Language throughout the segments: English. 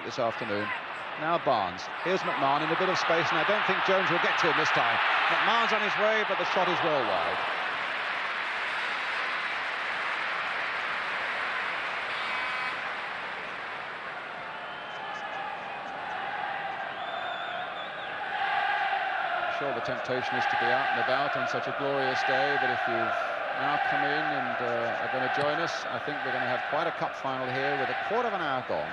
this afternoon. Now Barnes. Here's McMahon in a bit of space, and I don't think Jones will get to him this time. McMahon's on his way, but the shot is well wide. I'm sure the temptation is to be out and about on such a glorious day, but if you've now come in and are going to join us, I think we're going to have quite a cup final here with a quarter of an hour gone.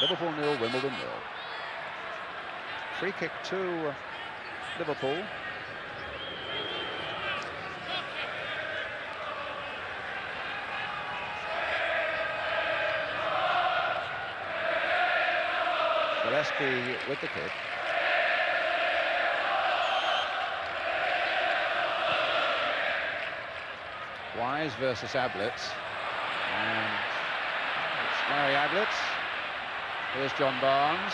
Liverpool 0, Wimbledon 0. Free kick to Liverpool. Gillespie with the kick. Wise versus Ablett. And it's Gary Ablett. Here's John Barnes.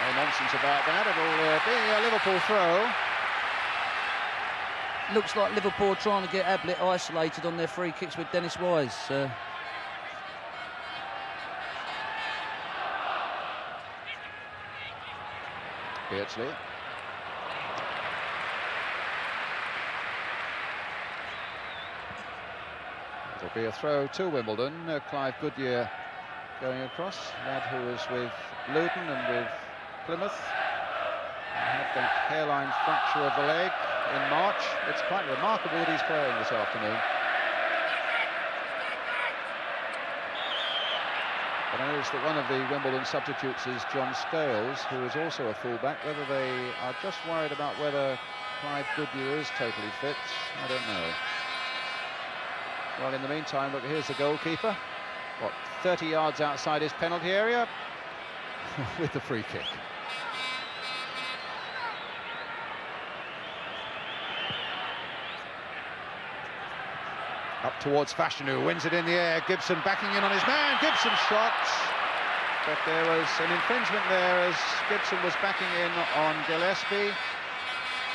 No nonsense about that. It'll be a Liverpool throw. Looks like Liverpool trying to get Ablett isolated on their free kicks with Dennis Wise. Beardsley. It'll be a throw to Wimbledon. Clive Goodyear going across. Lad who was with Luton and with Plymouth. Had that hairline fracture of the leg in March. It's quite remarkable that he's playing this afternoon. But I noticed that one of the Wimbledon substitutes is John Scales, who is also a fullback. Whether they are just worried about whether Clive Goodyear is totally fit, I don't know. Well, in the meantime, look, here's the goalkeeper. What, 30 yards outside his penalty area with the free kick. Up towards Fashanu, wins it in the air. Gibson backing in on his man. Gibson shot. But there was an infringement there as Gibson was backing in on Gillespie.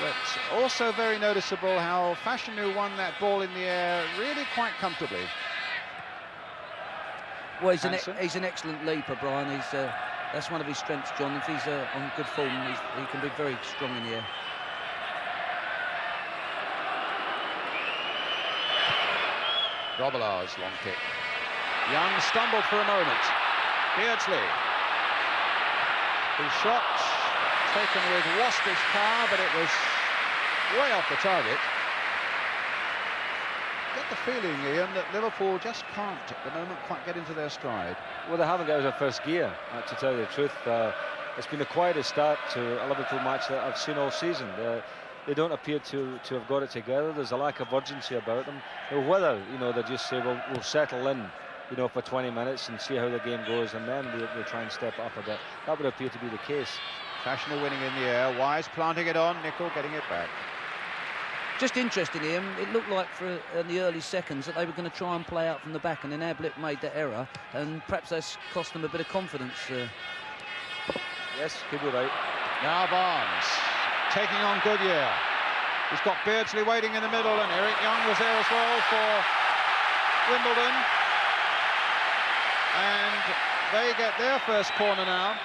But also very noticeable how Fashanu won that ball in the air really quite comfortably. Well, he's an excellent leaper, Brian. That's one of his strengths, John. If he's on good form, he can be very strong in the air. Robilard's long kick. Young stumbled for a moment. Beardsley. His shot taken with waspish power, but it was way off the target. Get the feeling, Ian, that Liverpool just can't, at the moment, quite get into their stride. Well, they haven't got out of first gear, to tell you the truth. It's been the quietest start to a Liverpool match that I've seen all season. They don't appear to have got it together. There's a lack of urgency about them. Whether, they just say, well, we'll settle in, for 20 minutes and see how the game goes, and then we'll try and step up a bit. That would appear to be the case. Fashanu winning in the air, Wise planting it on, Nicol getting it back. Just interesting, Ian, it looked like in the early seconds that they were going to try and play out from the back, and then Ablett made that error, and perhaps that's cost them a bit of confidence. Yes, could be right. Now Barnes taking on Goodyear. He's got Beardsley waiting in the middle, and Eric Young was there as well for Wimbledon. And they get their first corner now.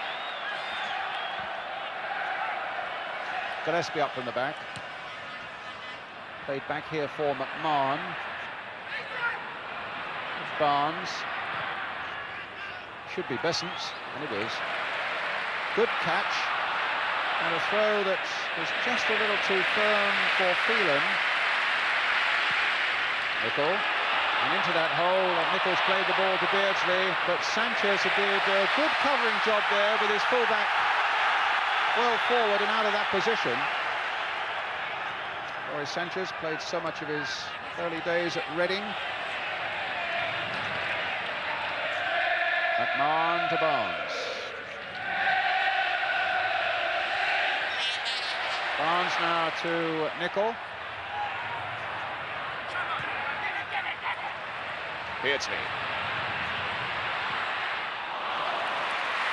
Gillespie up from the back. Played back here for McMahon. Barnes. Should be Bessant, and it is. Good catch. And a throw that was just a little too firm for Phelan. Nicol. And into that hole, and Nichol's played the ball to Beardsley, but Sanchez did a good covering job there with his fullback well forward and out of that position. Boris Sanchez played so much of his early days at Reading. McMahon to Barnes. Barnes now to Nicol. Beardsley.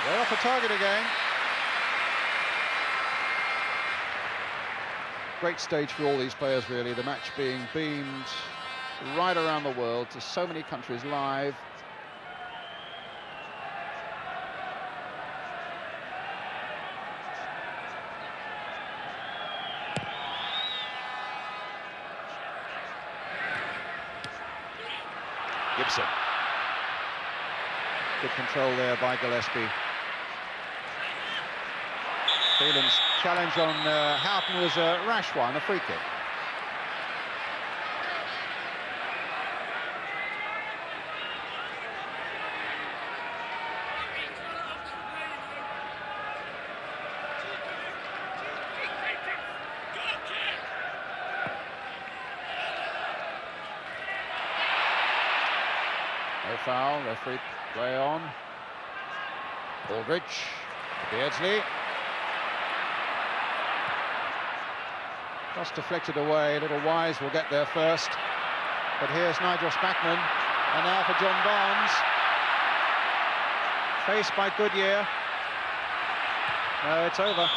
They're off the target again. Great stage for all these players, really. The match being beamed right around the world to so many countries live. Gibson. Good control there by Gillespie. Phelan's challenge on Houghton was a rash one, a free kick. No foul, referee play on. Aldridge, Beardsley. Just deflected away, little Wise will get there first. But here's Nigel Spackman, and now for John Barnes. Faced by Goodyear. No, it's over.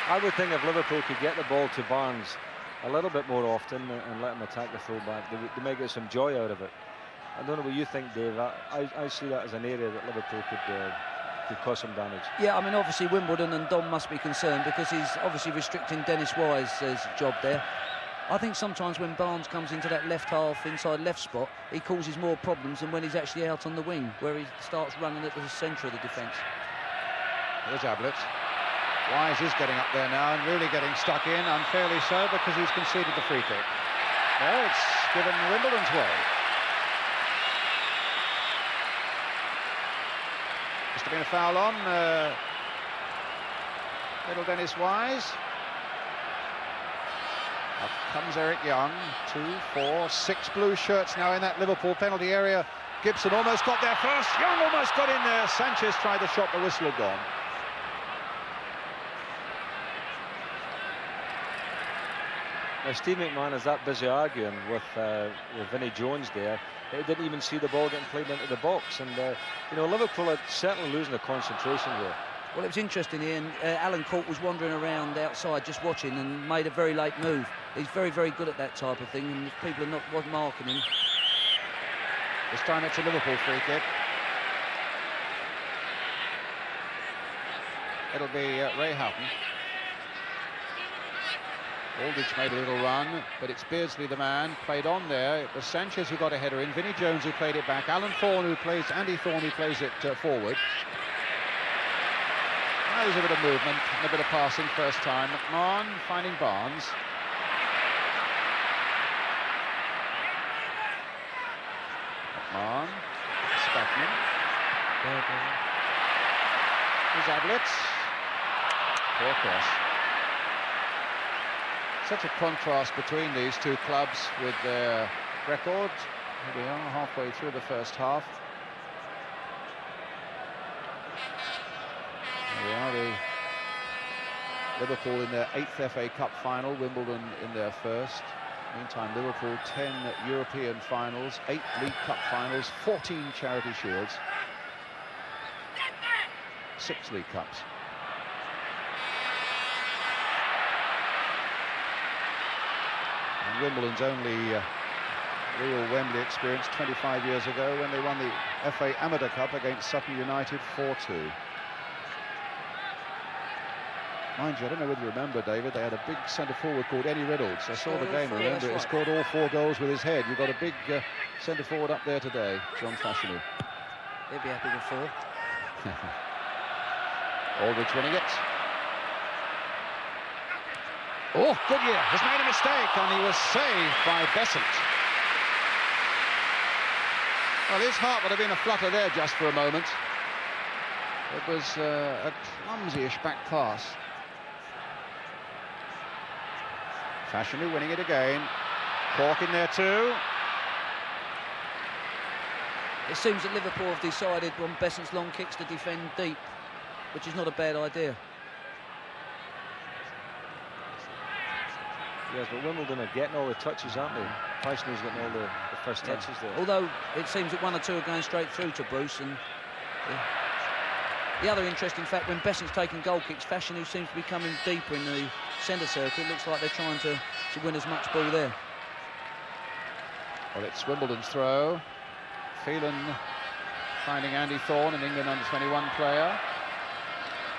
I would think if Liverpool could get the ball to Barnes a little bit more often and let him attack the fullback, they may get some joy out of it. I don't know what you think, Dave. I see that as an area that Liverpool could cause some damage. Yeah, I mean, obviously Wimbledon and Don must be concerned because he's obviously restricting Dennis Wise's job there. I think sometimes when Barnes comes into that left half, inside left spot, he causes more problems than when he's actually out on the wing, where he starts running at the centre of the defence. Here's Ablett. Wise is getting up there now and really getting stuck in, unfairly so, because he's conceded the free kick. Well, it's given Wimbledon's way. Must have been a foul on little Dennis Wise. Up comes Eric Young. 2, 4, 6 blue shirts now in that Liverpool penalty area. Gibson almost got there first. Young almost got in there. Sanchez tried the shot, the whistle had gone. Now, Steve McMahon is that busy arguing with Vinnie Jones there. He didn't even see the ball getting played into the box. And, you know, Liverpool are certainly losing the concentration there. Well, it was interesting, Ian. Alan Court was wandering around outside just watching and made a very late move. He's very, very good at that type of thing, and people are not marking him. This time it's a Liverpool free kick. It'll be Ray Houghton. Aldridge made a little run, but it's Beardsley the man, played on there. It was Sanchez who got a header in, Vinnie Jones who played it back, Andy Thorne who plays it forward. Now there's a bit of movement and a bit of passing first time. McMahon finding Barnes. McMahon, Spackman. Here's Ablett. Poor cross. Such a contrast between these two clubs with their record. Here we are, halfway through the first half. Here we are, the Liverpool in their 8th FA Cup final, Wimbledon in their first. Meantime, Liverpool 10 European finals, 8 League Cup finals, 14 Charity Shields, 6 League Cups. And Wimbledon's only real Wembley experience 25 years ago when they won the FA Amateur Cup against Sutton United 4-2. Mind you, I don't know whether you remember, David, they had a big centre-forward called Eddie Reynolds. I saw the game, remember, he scored all 4 goals with his head. You've got a big centre-forward up there today, John Fashanu. He'll be happy with 4. Aldridge winning it. Oh, Goodyear has made a mistake, and he was saved by Besant. Well, his heart would have been a flutter there just for a moment. It was a clumsy-ish back pass. Fashanu winning it again. Cork in there too. It seems that Liverpool have decided on Besant's long kicks to defend deep, which is not a bad idea. Yes, but Wimbledon are getting all the touches, aren't they? Fashanu's getting all the first touches there. Although it seems that 1 or 2 are going straight through to Bruce. And the other interesting fact, when Besant's taking goal kicks, Fashanu seems to be coming deeper in the centre circle. It looks like they're trying to win as much ball there. Well, it's Wimbledon's throw. Phelan finding Andy Thorne, an England under-21 player.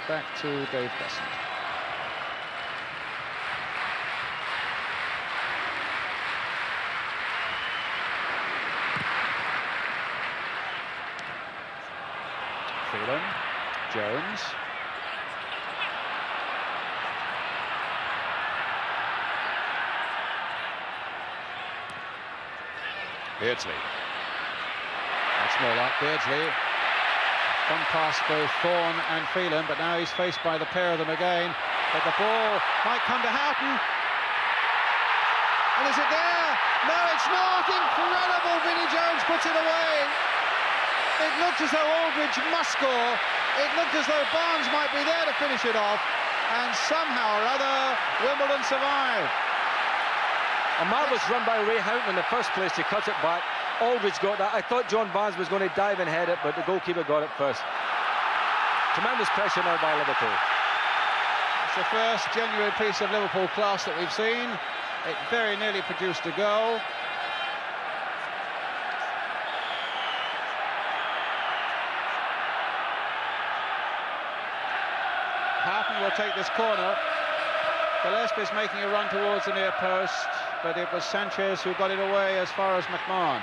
Back to Dave Besant. Phelan, Jones. Beardsley. That's more like Beardsley. Gone past both Thorne and Phelan, but now he's faced by the pair of them again. But the ball might come to Houghton. And is it there? No, it's not. Incredible. Vinnie Jones puts it away. It looked as though Aldridge must score. It looked as though Barnes might be there to finish it off. And somehow or other, Wimbledon survived. A marvellous run by Ray Houghton in the first place to cut it back. Aldridge got that. I thought John Barnes was going to dive and head it, but the goalkeeper got it first. Tremendous pressure now by Liverpool. It's the first genuine piece of Liverpool class that we've seen. It very nearly produced a goal. Houghton will take this corner. Gillespie's making a run towards the near post, but it was Sanchez who got it away as far as McMahon.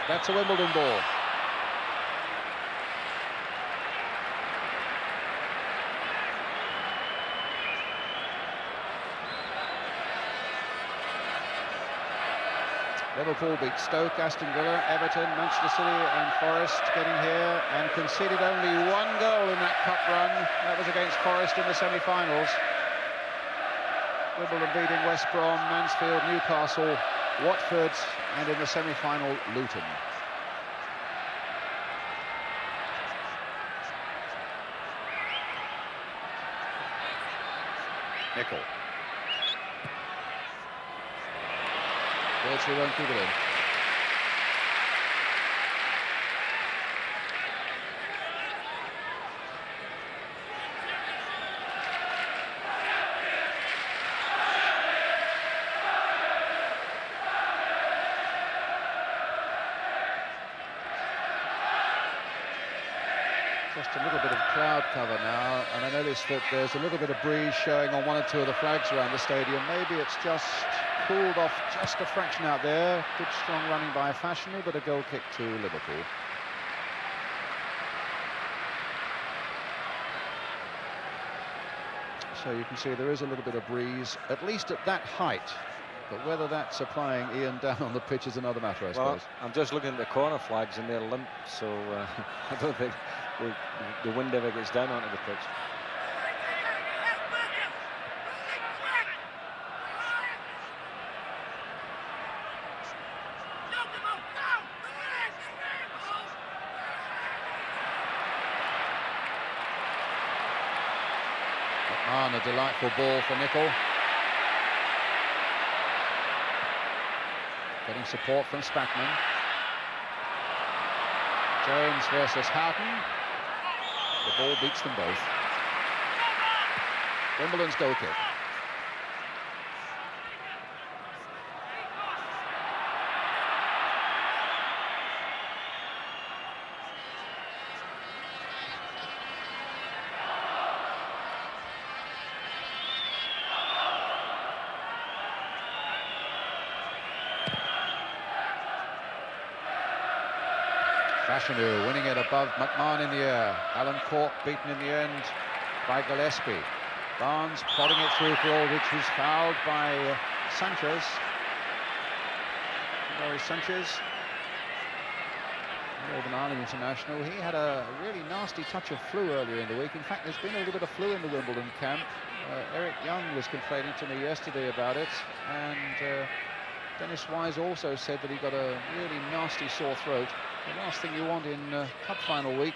That's a Wimbledon ball. Liverpool beat Stoke, Aston Villa, Everton, Manchester City and Forest getting here, and conceded only one goal in that cup run. That was against Forest in the semi-finals. Wimbledon beating West Brom, Mansfield, Newcastle, Watford, and in the semi-final, Luton. Nickel. Beardsley won't keep it in. Just a little bit of cloud cover now, and I notice that there's a little bit of breeze showing on one or two of the flags around the stadium. Maybe it's just cooled off just a fraction out there. Good strong running by Fashanu, but a goal kick to Liverpool. So you can see there is a little bit of breeze, at least at that height. But whether that's applying Ian down on the pitch is another matter, I suppose. I'm just looking at the corner flags and they're limp, so I don't think the wind ever gets down onto the pitch. And a delightful ball for Nickel. Getting support from Spackman. Jones versus Houghton. The ball beats them both. Wimbledon's goal kick. Fashanu winning it above McMahon in the air. Alan Cork beaten in the end by Gillespie. Barnes prodding it through for Aldridge, who's fouled by Sanchez. Maurice Sanchez, Northern Ireland international. He had a really nasty touch of flu earlier in the week. In fact, there's been a little bit of flu in the Wimbledon camp. Eric Young was complaining to me yesterday about it, and Dennis Wise also said that he got a really nasty sore throat. The last thing you want in cup final week.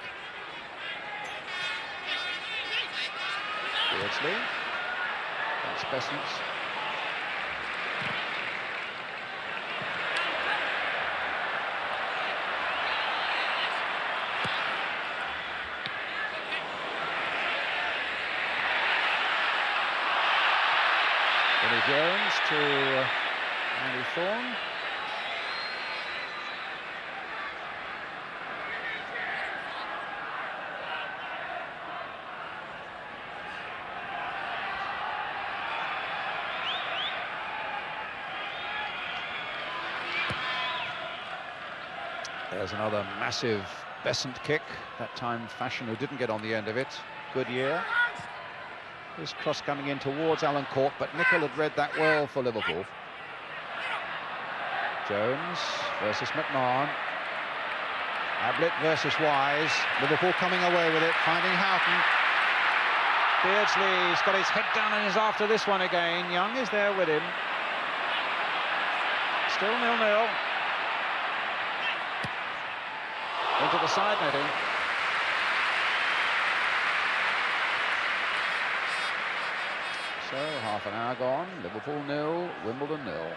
Beardsley. That's Bessence. Vinnie Jones to Andy Thorne. There's another massive Besant kick. That time Fashion, who didn't get on the end of it. Good year. This cross coming in towards Alan Court, but Nicol had read that well for Liverpool. Jones versus McMahon. Ablett versus Wise. Liverpool coming away with it, finding Houghton. Beardsley's got his head down and is after this one again. Young is there with him. Still 0-0. Into the side netting. So half an hour gone. Liverpool 0, Wimbledon 0.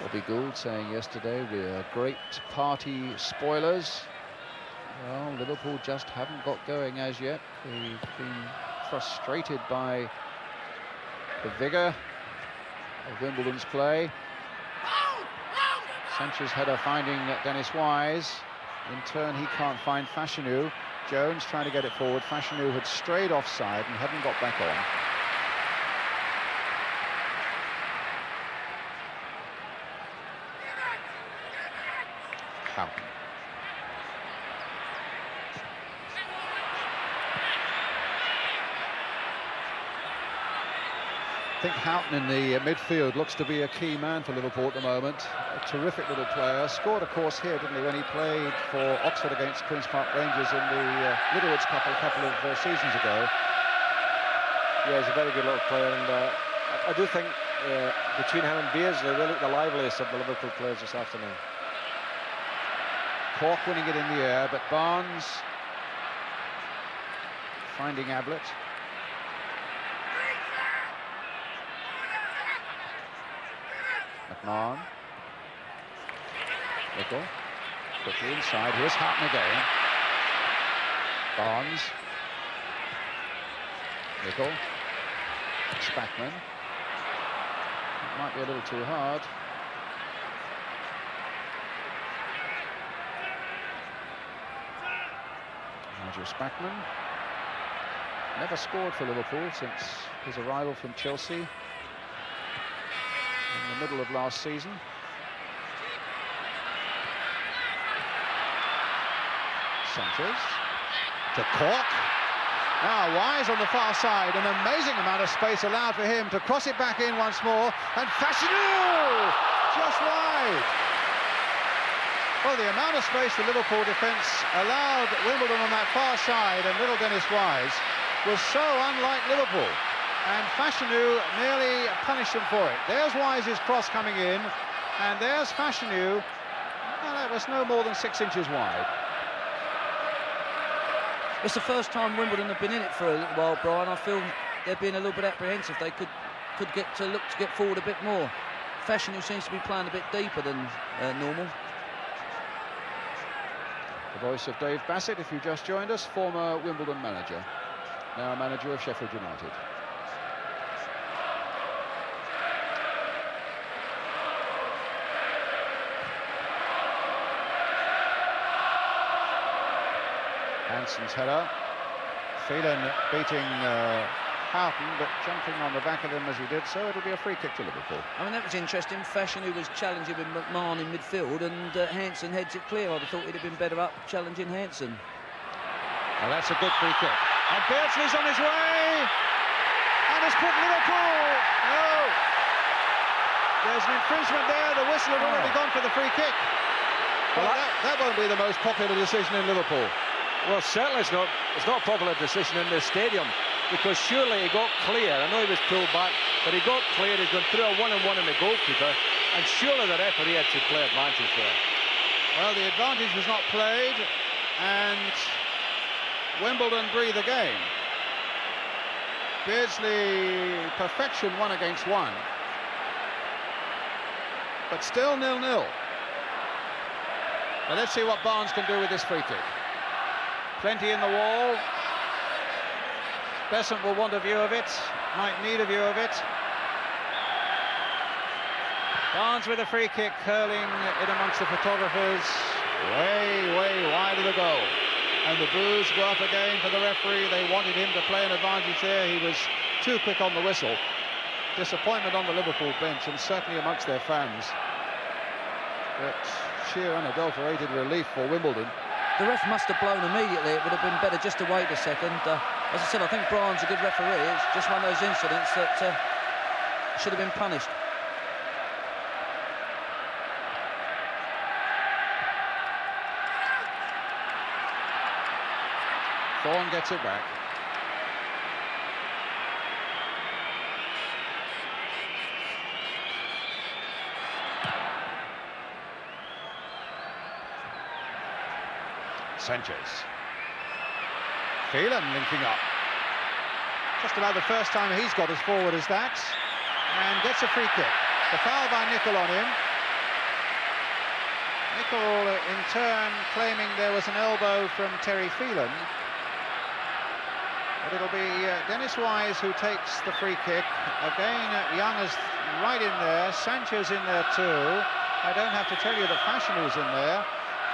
Bobby Gould saying yesterday we're great party spoilers. Well, Liverpool just haven't got going as yet. They've been frustrated by the vigour of Wimbledon's play. Sanchez header finding Dennis Wise. In turn, he can't find Fashanu. Jones trying to get it forward. Fashanu had strayed offside and hadn't got back on. Houghton. I think Houghton in the midfield looks to be a key man for Liverpool at the moment. A terrific little player. Scored, of course, here, didn't he, when he played for Oxford against Queen's Park Rangers in the Littlewoods Cup a couple of seasons ago. Yeah, he's a very good little player, and I do think between him and Beardsley, they look the liveliest of the Liverpool players this afternoon. Cork winning it in the air, but Barnes finding Ablett. McMahon. Nicol. Quickly inside. Here's Houghton again. Barnes. Nicol. Spackman. It might be a little too hard. Nigel Spackman. Never scored for Liverpool since his arrival from Chelsea in the middle of last season. Sanchez to Cork. Now Wise on the far side, an amazing amount of space allowed for him to cross it back in once more, and Fashanu just wide. Well, the amount of space the Liverpool defence allowed Wimbledon on that far side, and little Dennis Wise, was so unlike Liverpool. And Fashanu nearly punished them for it. There's Wise's cross coming in, and there's Fashanu. Well, that was no more than 6 inches wide. It's the first time Wimbledon have been in it for a little while, Brian. I feel they're being a little bit apprehensive. They could get to look to get forward a bit more. Fashanu seems to be playing a bit deeper than normal. The voice of Dave Bassett, if you just joined us, former Wimbledon manager, now manager of Sheffield United. Hanson's header. Phelan beating Houghton, but jumping on the back of him as he did so. It'll be a free kick to Liverpool. I mean, that was interesting. Fashanu was challenging with McMahon in midfield, and Hanson heads it clear. I'd have thought he'd have been better up challenging Hanson. Well, that's a good free kick. And Beardsley's on his way, and has put Liverpool. No, there's an infringement there. The whistle had already gone for the free kick. Well, that won't be the most popular decision in Liverpool. Well, certainly it's not a popular decision in this stadium, because surely he got clear. I know he was pulled back, but he got clear. He's gone through a one-on-one in the goalkeeper, and surely the referee had to play advantage there. Well, the advantage was not played, and Wimbledon breathe again. Beardsley, perfection 1 against 1, but still 0-0. But let's see what Barnes can do with this free kick. Plenty in the wall. Besant will want a view of it, might need a view of it. Barnes with a free kick, curling it amongst the photographers, way, way wide of the goal. And the boos go up again for the referee. They wanted him to play an advantage there. He was too quick on the whistle. Disappointment on the Liverpool bench, and certainly amongst their fans. but sheer unadulterated relief for Wimbledon. The ref must have blown immediately. It would have been better just to wait a second. As I said, I think Brian's a good referee. It's just one of those incidents that should have been punished. Thorne gets it back. Sanchez. Phelan linking up. Just about the first time he's got as forward as that. And gets a free kick. The foul by Nicol on him. Nicol in turn claiming there was an elbow from Terry Phelan. But it'll be Dennis Wise who takes the free kick. Again, Young is right in there. Sanchez in there too. I don't have to tell you that Fashinu's in there.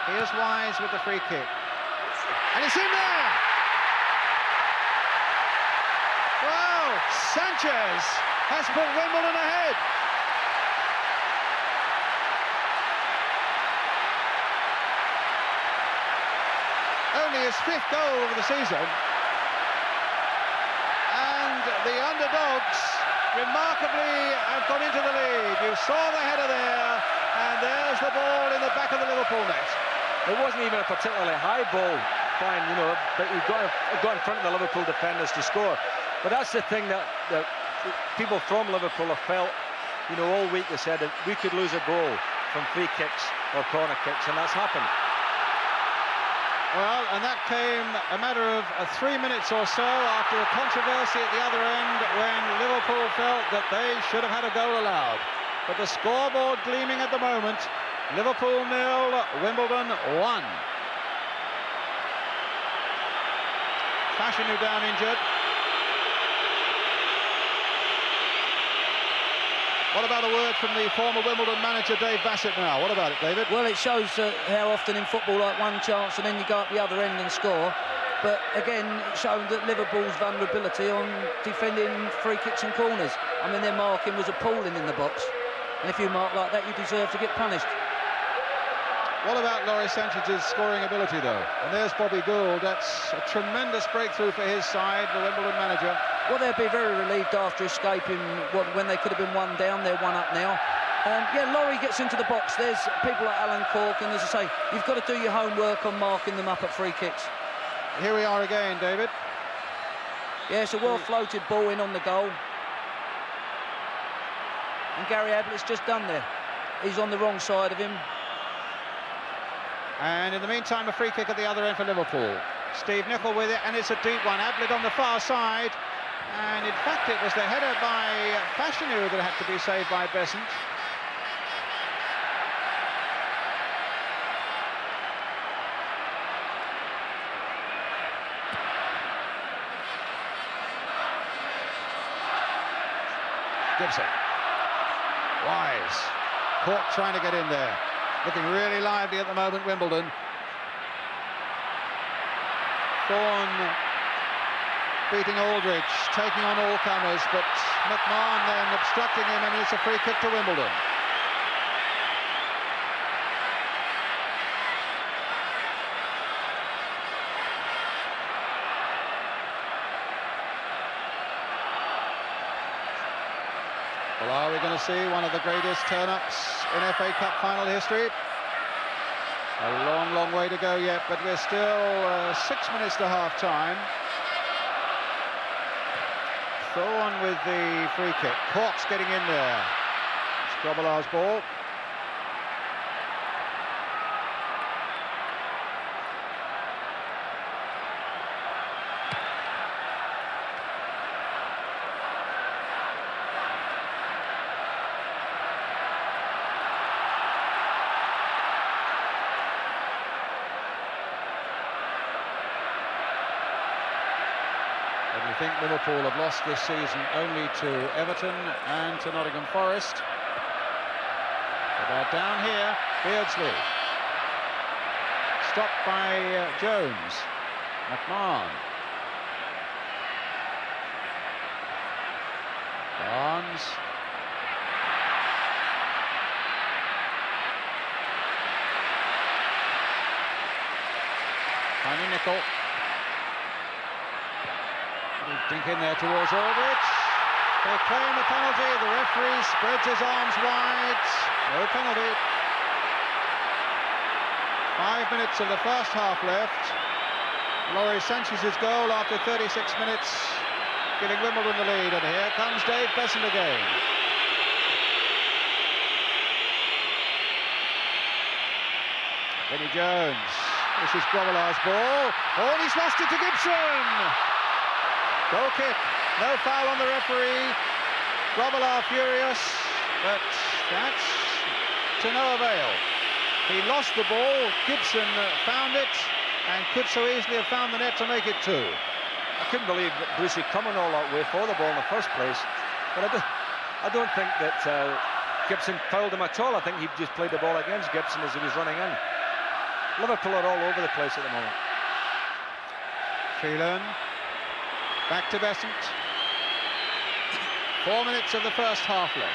Here's Wise with the free kick. And it's in there! Well, Sanchez has put Wimbledon ahead. Only his 5th goal of the season. And the underdogs remarkably have gone into the lead. You saw the header there, and there's the ball in the back of the Liverpool net. It wasn't even a particularly high ball, fine, you know, but he got in front of the Liverpool defenders to score. But that's the thing that people from Liverpool have felt, you know, all week. They said that we could lose a goal from free kicks or corner kicks, and that's happened. Well, and that came a matter of 3 minutes or so after a controversy at the other end when Liverpool felt that they should have had a goal allowed. But the scoreboard gleaming at the moment, Liverpool 0, Wimbledon 1. Fashanu down injured. What about a word from the former Wimbledon manager, Dave Bassett, now? What about it, David? Well, it shows how often in football, like one chance and then you go up the other end and score. But again, it showed that Liverpool's vulnerability on defending free kicks and corners. I mean, their marking was appalling in the box. And if you mark like that, you deserve to get punished. What about Laurie Sanchez's scoring ability, though? And there's Bobby Gould. That's a tremendous breakthrough for his side, the Wimbledon manager. Well, they'll be very relieved after escaping when they could have been 1 down. They're 1 up now. Yeah, Laurie gets into the box. There's people like Alan Cork, and as I say, you've got to do your homework on marking them up at free kicks. Here we are again, David. Yeah, it's a well-floated ball in on the goal. And Gary Ablett's just done there. He's on the wrong side of him. And in the meantime, a free kick at the other end for Liverpool. Steve Nicol with it, and it's a deep one. Ablett on the far side. And in fact, it was the header by Fashanu that had to be saved by Besant. Gibson. Wise. Cork trying to get in there. Looking really lively at the moment, Wimbledon. Thorne beating Aldridge, taking on all comers, but McMahon then obstructing him, and it's a free kick to Wimbledon. Well, are we going to see one of the greatest turn-ups in FA Cup final history? A long, long way to go yet, but we're still 6 minutes to half-time. Thorne with the free kick. Cork's getting in there. It's Grobbelaar's ball. I think Liverpool have lost this season only to Everton and to Nottingham Forest. But they're down here. Beardsley. Stopped by Jones. McMahon. Barnes. Finding Nicol. Dink in there towards Aldrich. They claim a penalty. The referee spreads his arms wide. No penalty. 5 minutes of the first half left. Laurie Sanchez's goal after 36 minutes, giving Wimbledon the lead. And here comes Dave Besant again. Vinnie Jones. This is Grobbelaar's ball. Oh, and he's lost it to Gibson. Goal kick. No foul on the referee. Grobbelaar furious, but that's to no avail. He lost the ball. Gibson found it and could so easily have found the net to make it 2. I couldn't believe that Brucey coming all that way for the ball in the first place, but I don't think that Gibson fouled him at all. I think he just played the ball against Gibson as he was running in. Liverpool are all over the place at the moment. Phelan, back to Besant. 4 minutes of the first half left.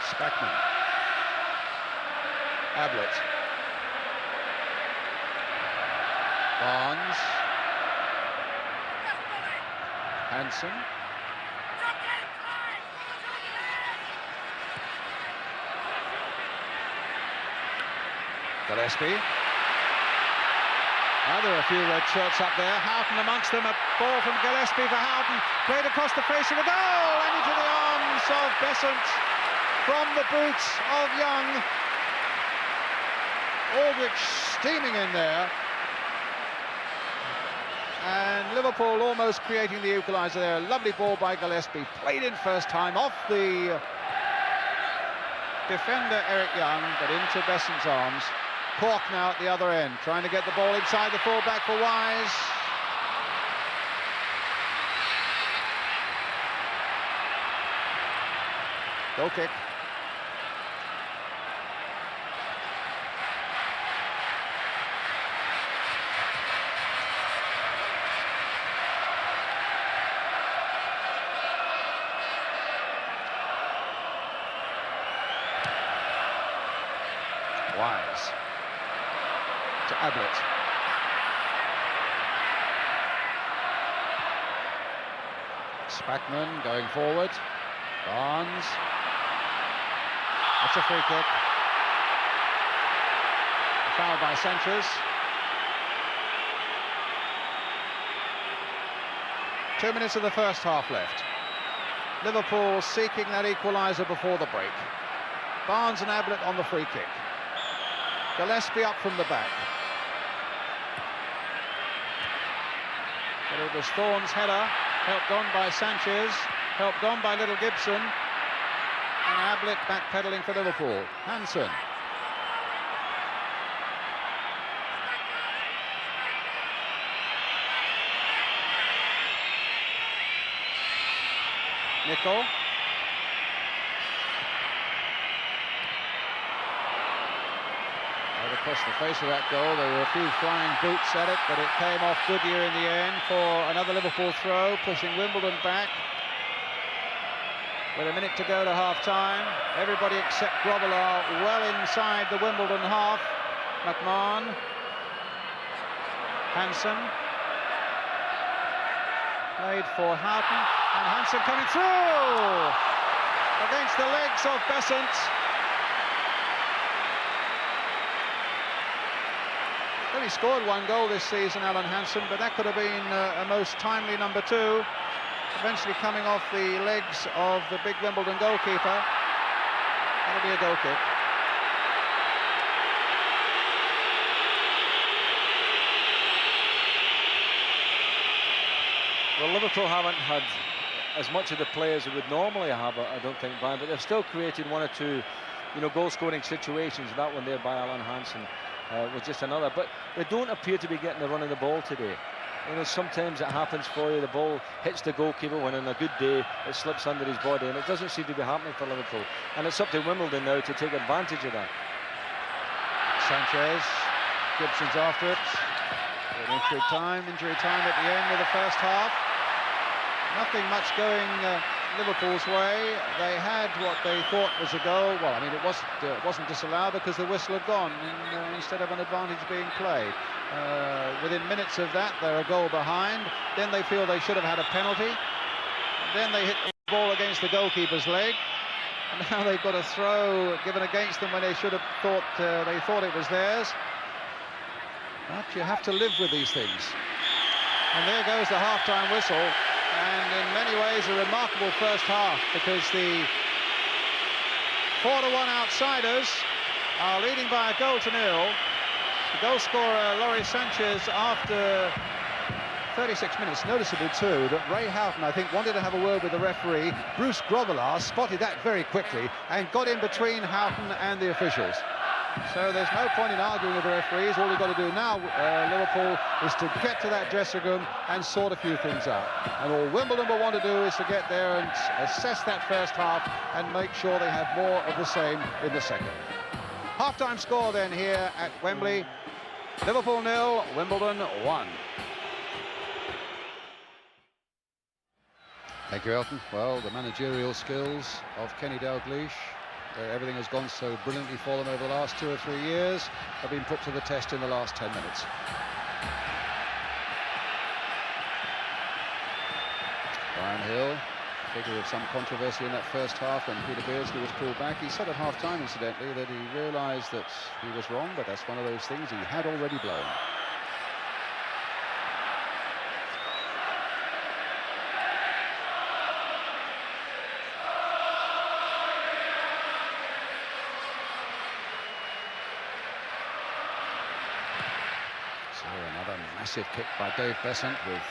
Spackman. Ablett. Barnes. Hansen. Gillespie. Now there are a few red shirts up there. Houghton amongst them. A ball from Gillespie for Houghton. Played across the face of the goal and into the arms of Besant from the boots of Young. Aldrich steaming in there. And Liverpool almost creating the equaliser there. Lovely ball by Gillespie. Played in first time off the defender Eric Young, but into Besant's arms. Cork now at the other end, trying to get the ball inside the full-back for Wise. Goal kick. Wise to Ablett. Spackman going forward. Barnes. That's a free kick. A foul by Sanchez. 2 minutes of the first half left. Liverpool seeking that equaliser before the break. Barnes and Ablett on the free kick. Gillespie up from the back. But it was Thorne's header, helped on by Sanchez, helped on by Little Gibson, and Ablett backpedalling for Liverpool. Hansen. Nicol. Across the face of that goal, there were a few flying boots at it, but it came off Goodyear in the end for another Liverpool throw, pushing Wimbledon back. With a minute to go to half-time, everybody except Grobbelaar well inside the Wimbledon half. McMahon. Hansen. Played for Houghton, and Hansen coming through! Against the legs of Besant. Only scored 1 goal this season, Alan Hansen, but that could have been a most timely number 2. Eventually coming off the legs of the big Wimbledon goalkeeper. That'll be a goal kick. Well, Liverpool haven't had as much of the players they would normally have, I don't think, Brian, but they've still created 1 or 2, goal-scoring situations. That one there by Alan Hansen was just another, but they don't appear to be getting the run of the ball today. Sometimes it happens for you, the ball hits the goalkeeper when on a good day it slips under his body, and it doesn't seem to be happening for Liverpool, and it's up to Wimbledon now to take advantage of that. Sanchez Gibson's after it. Injury time at the end of the first half. Nothing much going Liverpool's way. They had what they thought was a goal. Well, I mean, it wasn't disallowed because the whistle had gone instead of an advantage being played. Within minutes of that, they're a goal behind. Then they feel they should have had a penalty. Then they hit the ball against the goalkeeper's leg. And now they've got a throw given against them when they should have thought they thought it was theirs. But you have to live with these things. And there goes the half-time whistle. And in many ways a remarkable first half, because the 4-1 outsiders are leading by a goal to nil. The goal scorer, Laurie Sanchez, after 36 minutes, noticeable too that Ray Houghton, I think, wanted to have a word with the referee. Bruce Grobbelaar spotted that very quickly and got in between Houghton and the officials. So there's no point in arguing with the referees. All you've got to do now, Liverpool, is to get to that dressing room and sort a few things out. And all Wimbledon will want to do is to get there and assess that first half and make sure they have more of the same in the second. Half-time score then here at Wembley. Liverpool 0, Wimbledon 1. Thank you, Elton. Well, the managerial skills of Kenny Dalglish, everything has gone so brilliantly for them over the last 2 or 3 years, have been put to the test in the last 10 minutes. Brian Hill, figure of some controversy in that first half when Peter Beardsley was pulled back. He said at half-time, incidentally, that he realised that he was wrong, but that's one of those things he had already blown. Another massive kick by Dave Besant, with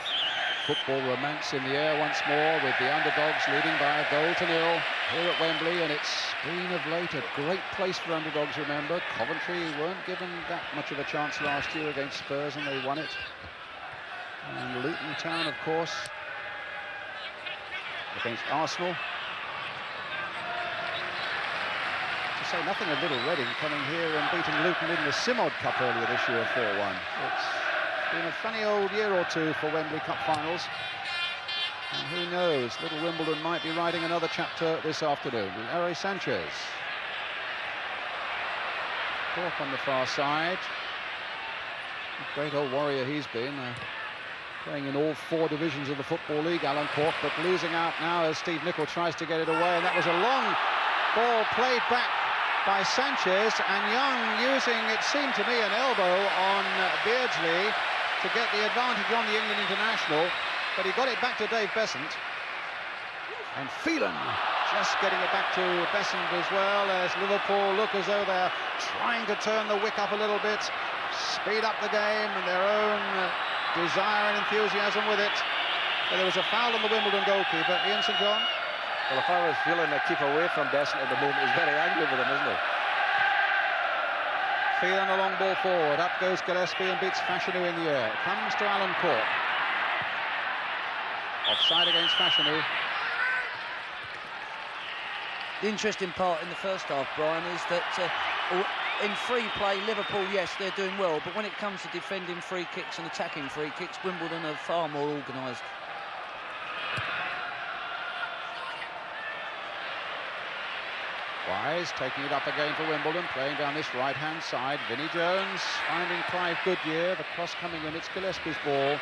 football romance in the air once more, with the underdogs leading by a goal to nil here at Wembley. And it's been of late a great place for underdogs, remember. Coventry weren't given that much of a chance last year against Spurs and they won it. And Luton Town, of course, against Arsenal. To say nothing of Little Reading coming here and beating Luton in the Simod Cup earlier this year 4-1. It's been a funny old year or two for Wembley Cup finals. And who knows, little Wimbledon might be writing another chapter this afternoon. Larry Sanchez. Cork on the far side. Great old warrior he's been. Playing in all 4 divisions of the Football League, Alan Cork, but losing out now as Steve Nicol tries to get it away. And that was a long ball played back by Sanchez, and Young using, it seemed to me, an elbow on Beardsley to get the advantage on the England international, but he got it back to Dave Besant. And Phelan just getting it back to Besant as well, as Liverpool look as though they're trying to turn the wick up a little bit, speed up the game and their own desire and enthusiasm with it. But there was a foul on the Wimbledon goalkeeper, Ian St John. Well, if I was feeling a keep away from Besant at the moment, he's very angry with him, isn't he? Phelan a long ball forward, up goes Gillespie and beats Fashanu in the air. It comes to Alan Cork. Offside against Fashanu. The interesting part in the first half, Brian, is that in free play, Liverpool, yes, they're doing well, but when it comes to defending free kicks and attacking free kicks, Wimbledon are far more organised. Wise taking it up again for Wimbledon, playing down this right-hand side. Vinnie Jones finding Clive Goodyear. The cross coming in, it's Gillespie's ball.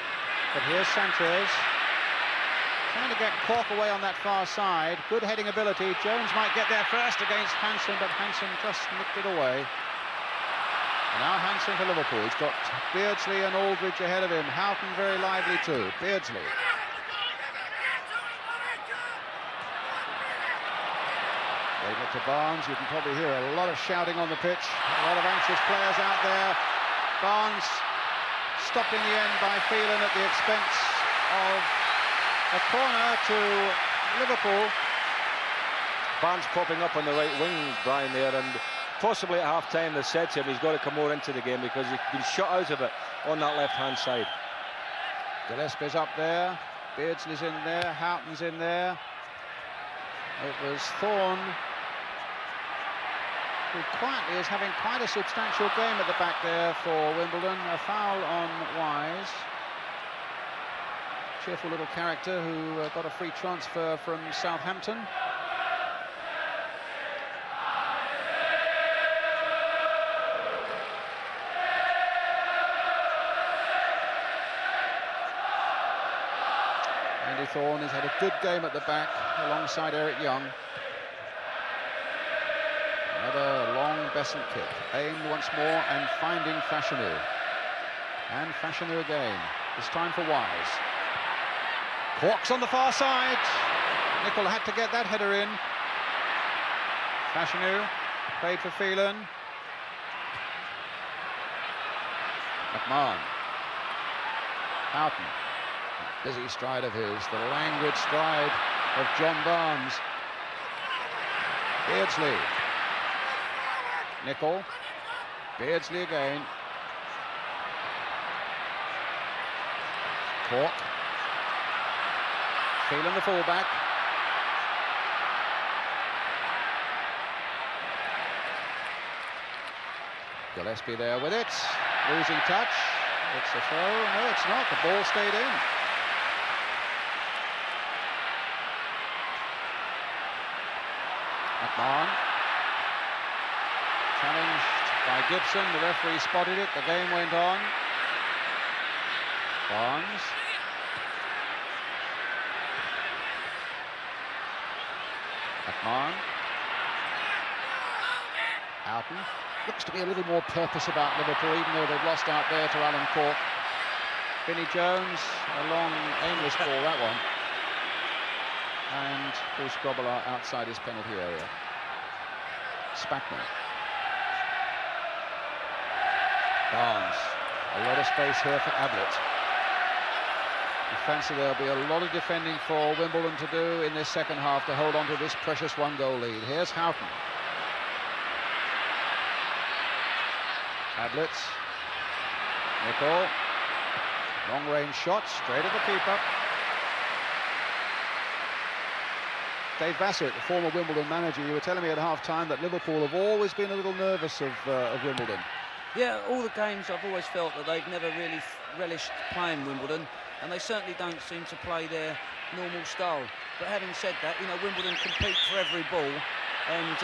But here's Sanchez trying to get Cork away on that far side. Good heading ability. Jones might get there first against Hansen, but Hansen just nicked it away. And now Hansen for Liverpool. He's got Beardsley and Aldridge ahead of him. Houghton very lively too. Beardsley. Gave it to Barnes. You can probably hear a lot of shouting on the pitch. A lot of anxious players out there. Barnes stopped in the end by Phelan at the expense of a corner to Liverpool. Barnes popping up on the right wing, Brian, there, and possibly at half-time they said to him he's got to come more into the game because he's been shut out of it on that left-hand side. Gillespie's up there. Beardsley's in there. Houghton's in there. It was Thorne who quietly is having quite a substantial game at the back there for Wimbledon. A foul on Wise. Cheerful little character who got a free transfer from Southampton. Andy Thorne has had a good game at the back alongside Eric Young. Another long Besant kick, aimed once more and finding Fashanu. And Fashanu again, this time for Wise. Corks on the far side. Nicol had to get that header in. Fashanu played for Phelan. McMahon. Houghton. Busy stride of his, the languid stride of John Barnes. Beardsley. Nicol. Beardsley again. Cork. Phelan the fullback. Gillespie there with it. Losing touch. It's a throw. No, it's not. The ball stayed in. McMahon. Challenged by Gibson. The referee spotted it. The game went on. Barnes. McMahon. Houghton. Looks to be a little more purpose about Liverpool, even though they've lost out there to Alan Cork. Vinnie Jones, a long, aimless ball, that one. And Bruce Grobbelaar outside his penalty area. Spackman. Barnes. A lot of space here for Ablett. I fancy there'll be a lot of defending for Wimbledon to do in this second half to hold on to this precious one-goal lead. Here's Houghton. Ablett. Nicol. Long-range shot, straight at the keeper. Dave Bassett, the former Wimbledon manager, you were telling me at half-time that Liverpool have always been a little nervous of Wimbledon. Yeah, all the games I've always felt that they've never really relished playing Wimbledon, and they certainly don't seem to play their normal style. But having said that, you know, Wimbledon compete for every ball, and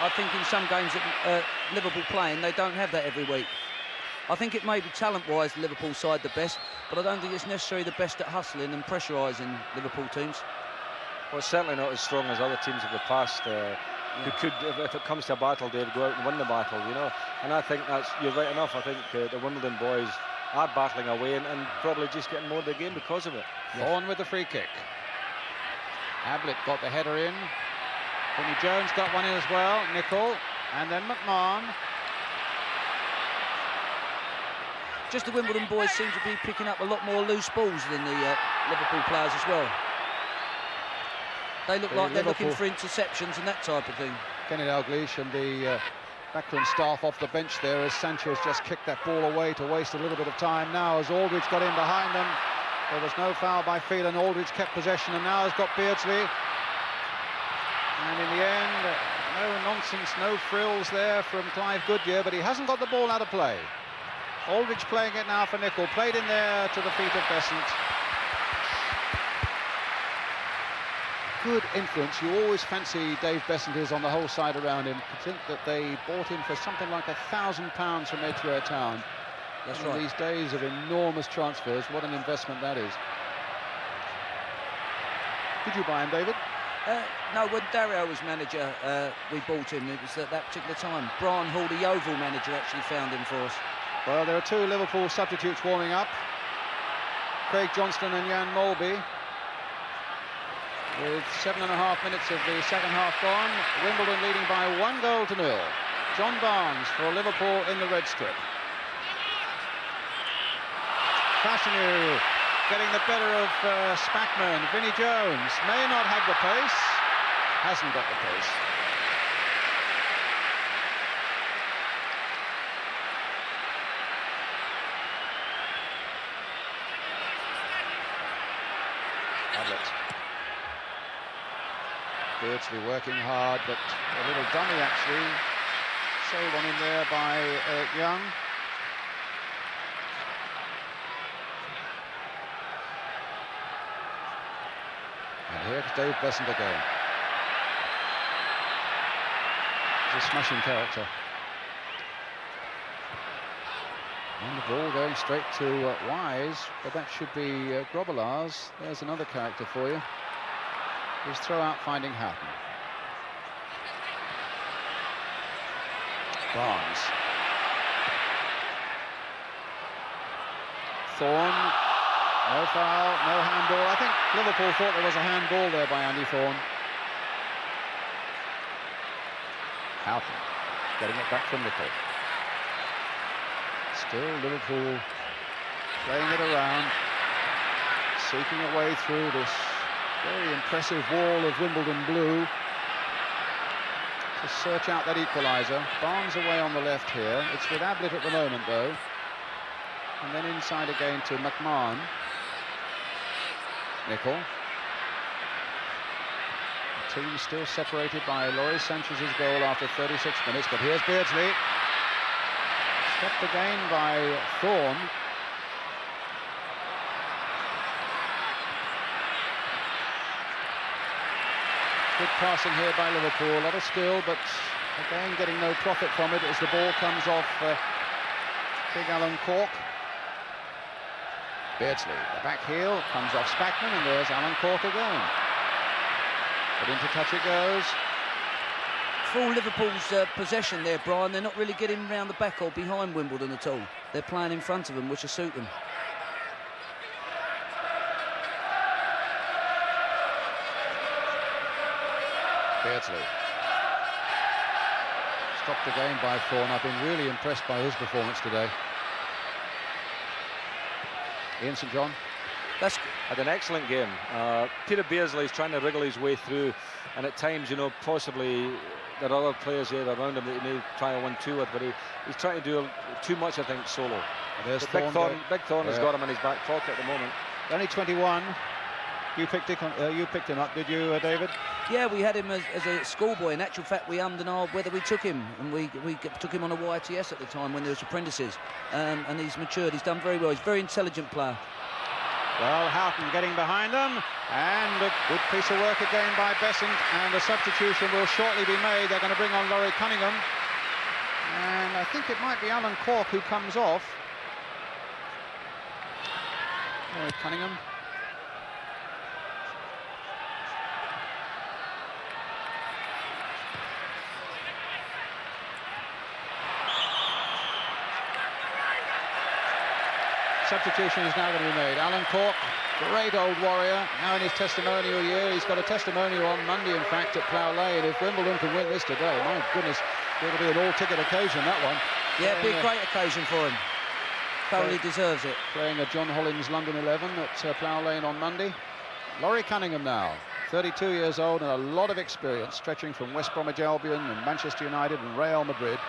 I think in some games that Liverpool playing, they don't have that every week. I think it may be talent-wise the Liverpool side the best, but I don't think it's necessarily the best at hustling and pressurising Liverpool teams. Well, it's certainly not as strong as other teams of the past. Who could, if it comes to a battle, Dave, go out and win the battle, you know. And I think that's, you're right enough. I think the Wimbledon boys are battling away and probably just getting more of the game because of it. On with the free kick. Ablett got the header in. Vinnie Jones got one in as well. Nicol. And then McMahon. Just the Wimbledon boys seem to be picking up a lot more loose balls than the Liverpool players as well. They look like they're looking for interceptions and that type of thing. Kenny Dalglish and the backroom staff off the bench there as Sanchez just kicked that ball away to waste a little bit of time. Now as Aldridge got in behind them, there was no foul by Phelan. Aldridge kept possession and now has got Beardsley. And in the end, no nonsense, no frills there from Clive Goodyear, but he hasn't got the ball out of play. Aldridge playing it now for Nicol, played in there to the feet of Besant. Good influence. You always fancy Dave Besant is on the whole side around him. I think that they bought him for something like £1,000 from Edgware Town. That's in right. These days of enormous transfers, what an investment that is. Did you buy him, David? No, when Dario was manager, we bought him. It was at that particular time. Brian Hall, the Yeovil manager, actually found him for us. Well, there are two Liverpool substitutes warming up. Craig Johnston and Jan Molby. With 7.5 minutes of the second half gone, Wimbledon leading by 1-0. John Barnes for Liverpool in the red strip. Fashanu getting the better of Spackman. Vinnie Jones may not have the pace, hasn't got the pace. Ablett. Beardsley working hard, but a little dummy actually. Save on in there by Young. And here's Dave Besant again. He's a smashing character. And the ball going straight to Wise, but that should be Grobbelaars. There's another character for you. His throw out finding Houghton. Barnes. Thorne. No foul, no handball. I think Liverpool thought there was a handball there by Andy Thorne. Houghton getting it back from Nicol. Still Liverpool playing it around, seeking a way through this very impressive wall of Wimbledon blue to search out that equaliser. Barnes away on the left here. It's with Ablett at the moment, though. And then inside again to McMahon. Nicol. The team still separated by Laurie Sanchez's goal after 36 minutes, but here's Beardsley. Stopped again by Thorne. Good passing here by Liverpool, a lot of skill, but again getting no profit from it as the ball comes off big Alan Cork. Beardsley, the back heel, comes off Spackman, and there's Alan Cork again. But into touch it goes. For all Liverpool's possession there, Brian, they're not really getting round the back or behind Wimbledon at all. They're playing in front of them, which will suit them. Beardsley. Stopped again by Thorne. I've been really impressed by his performance today. Ian St John. That's had an excellent game. Peter Beardsley is trying to wriggle his way through, and at times, you know, possibly there are other players here around him that he may try a 1-2 with, but he's trying to do too much, I think, solo. There's Big Thorne has got him in his back pocket at the moment. Only 21. You picked him up, did you, David? Yeah, we had him as a schoolboy. In actual fact, we ummed and ahed whether we took him, and we took him on a YTS at the time when there was apprentices, and he's matured. He's done very well. He's a very intelligent player. Well, Houghton getting behind them, and a good piece of work again by Besant, and the substitution will shortly be made. They're going to bring on Laurie Cunningham, and I think it might be Alan Cork who comes off. Laurie Cunningham. Substitution is now going to be made. Alan Cork, great old warrior, now in his testimonial year. He's got a testimonial on Monday, in fact, at Plough Lane. If Wimbledon can win this today, my goodness, it'll be an all-ticket occasion, that one. Yeah, big, great occasion for him. Thoroughly deserves it. Playing a John Hollings London 11 at Plough Lane on Monday. Laurie Cunningham now, 32 years old and a lot of experience, stretching from West Bromwich Albion and Manchester United and Real Madrid.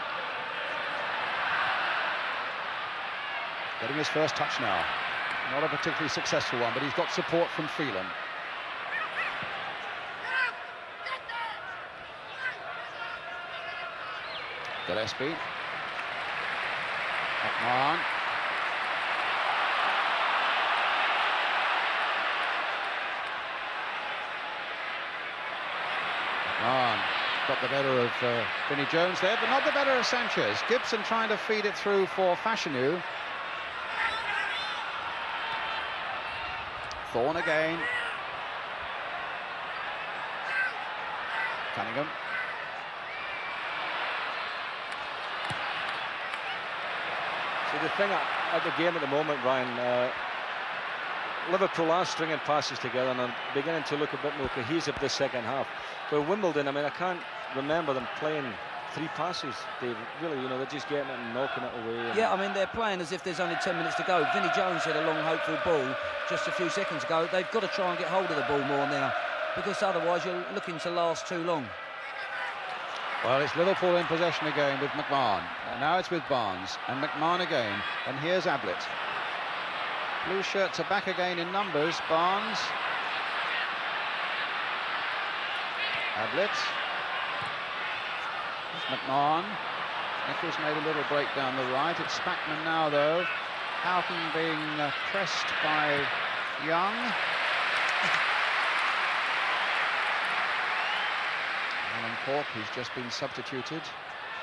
Getting his first touch now. Not a particularly successful one, but he's got support from Phelan. Gillespie. McMahon. McMahon got the better of Vinnie Jones there, but not the better of Sanchez. Gibson trying to feed it through for Fashanu. Thorne again. Cunningham. So the thing at the game at the moment, Brian, Liverpool are stringing passes together and are beginning to look a bit more cohesive this second half. Where Wimbledon, I mean, I can't remember them playing 3 passes, David. Really, you know, they're just getting it and knocking it away. Yeah, I mean, they're playing as if there's only 10 minutes to go. Vinnie Jones had a long, hopeful ball just a few seconds ago. They've got to try and get hold of the ball more now, because otherwise you're looking to last too long. Well, it's Liverpool in possession again with McMahon. And now it's with Barnes and McMahon again. And here's Ablett. Blue shirts are back again in numbers. Barnes. Ablett. There's McMahon. Nichols made a little break down the right. It's Spackman now, though. Houghton being pressed by Young. Alan Cork, who's just been substituted.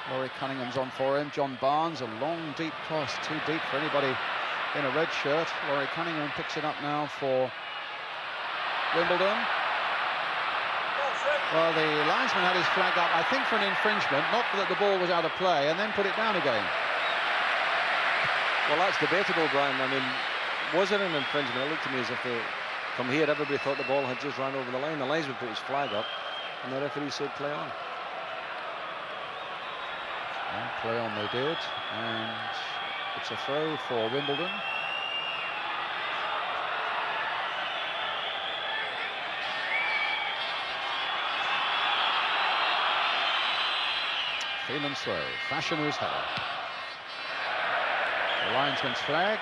Laurie Cunningham's on for him. John Barnes, a long, deep cross. Too deep for anybody in a red shirt. Laurie Cunningham picks it up now for Wimbledon. Well, the linesman had his flag up, I think, for an infringement, not that the ball was out of play, and then put it down again. Well, that's debatable, Brian. I mean, was it an infringement? It looked to me as if from here everybody thought the ball had just run over the line. The linesman put his flag up, and the referee said play on. And play on they did, and it's a throw for Wimbledon. Phelan's throw, Fashionu's header. The linesman's flag,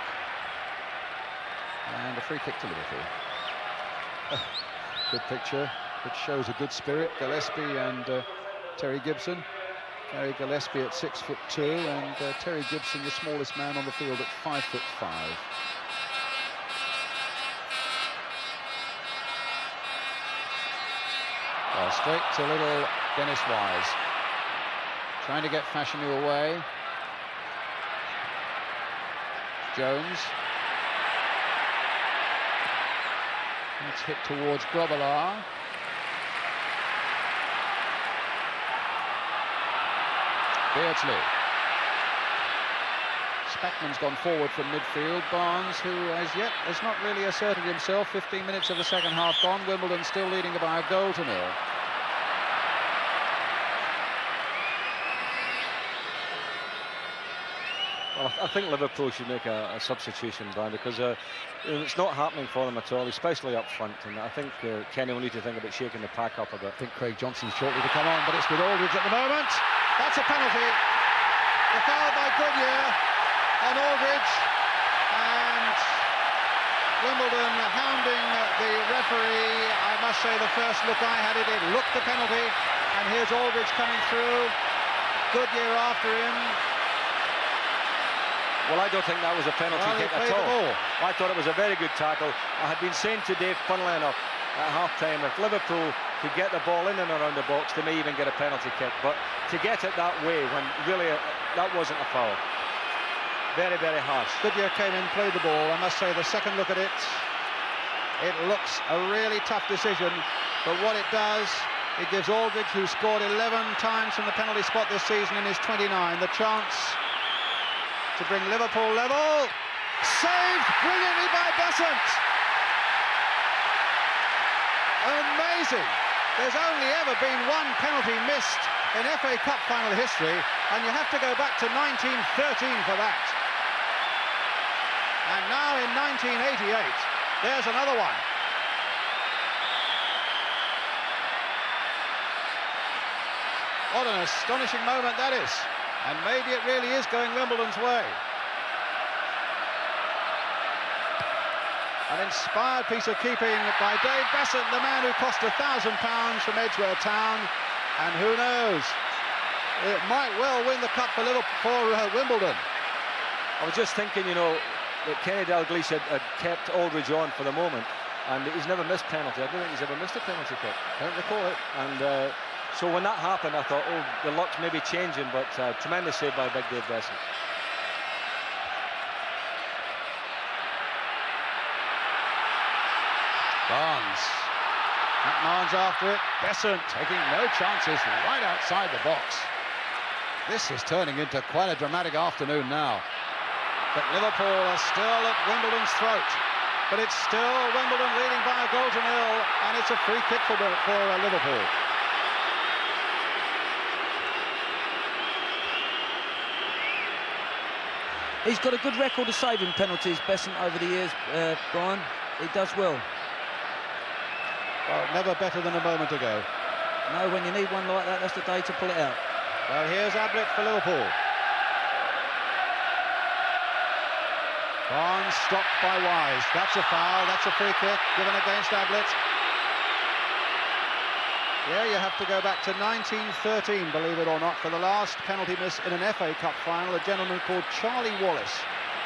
and a free kick to Liverpool. Good picture, which shows a good spirit. Gillespie and Terry Gibson. Gary Gillespie at 6'2", and Terry Gibson, the smallest man on the field, at 5'5". Straight to little Dennis Wise. Trying to get Fashanu away. Jones. It's hit towards Grobbelaar. Beardsley. Spackman's gone forward from midfield. Barnes, who as yet has not really asserted himself. 15 minutes of the second half gone. Wimbledon still leading by a goal to nil. Well, I think Liverpool should make a substitution, Brian, because it's not happening for them at all, especially up front. And I think Kenny will need to think about shaking the pack up a bit. I think Craig Johnson's shortly to come on, but it's with Aldridge at the moment. That's a penalty. The foul by Goodyear on Aldridge, and Wimbledon hounding the referee. I must say the first look I had it looked the penalty, and here's Aldridge coming through. Goodyear after him. Well, I don't think that was a penalty kick at all. I thought it was a very good tackle. I had been saying to Dave, funnily enough, at half-time, if Liverpool could get the ball in and around the box, they may even get a penalty kick. But to get it that way, when really that wasn't a foul. Very, very harsh. Goodyear came in, played the ball. I must say, the second look at it, it looks a really tough decision. But what it does, it gives Aldridge, who scored 11 times from the penalty spot this season in his 29, the chance to bring Liverpool level. Saved brilliantly by Besant. Amazing. There's only ever been one penalty missed in FA Cup final history, and you have to go back to 1913 for that. And now in 1988, there's another one. What an astonishing moment that is. And maybe it really is going Wimbledon's way. An inspired piece of keeping by Dave Besant, the man who cost £1,000 from Edgware Town. And who knows, it might well win the cup for Wimbledon. I was just thinking, you know, that Kenny Dalglish had kept Aldridge on for the moment, and he's never missed penalty. I don't think he's ever missed a penalty kick. Don't recall it. And so when that happened, I thought, oh, the luck's maybe changing, but tremendous save by big Dave Besant. Barnes. McMahon's after it. Besant taking no chances right outside the box. This is turning into quite a dramatic afternoon now. But Liverpool are still at Wimbledon's throat. But it's still Wimbledon leading by a goal to nil, and it's a free kick for Liverpool. He's got a good record of saving penalties, Besant, over the years, Brian. He does well. Well, never better than a moment ago. No, when you need one like that, that's the day to pull it out. Well, here's Ablett for Liverpool. Barnes stopped by Wise. That's a foul, that's a free kick given against Ablett. Yeah, you have to go back to 1913, believe it or not, for the last penalty miss in an FA Cup final. A gentleman called Charlie Wallace,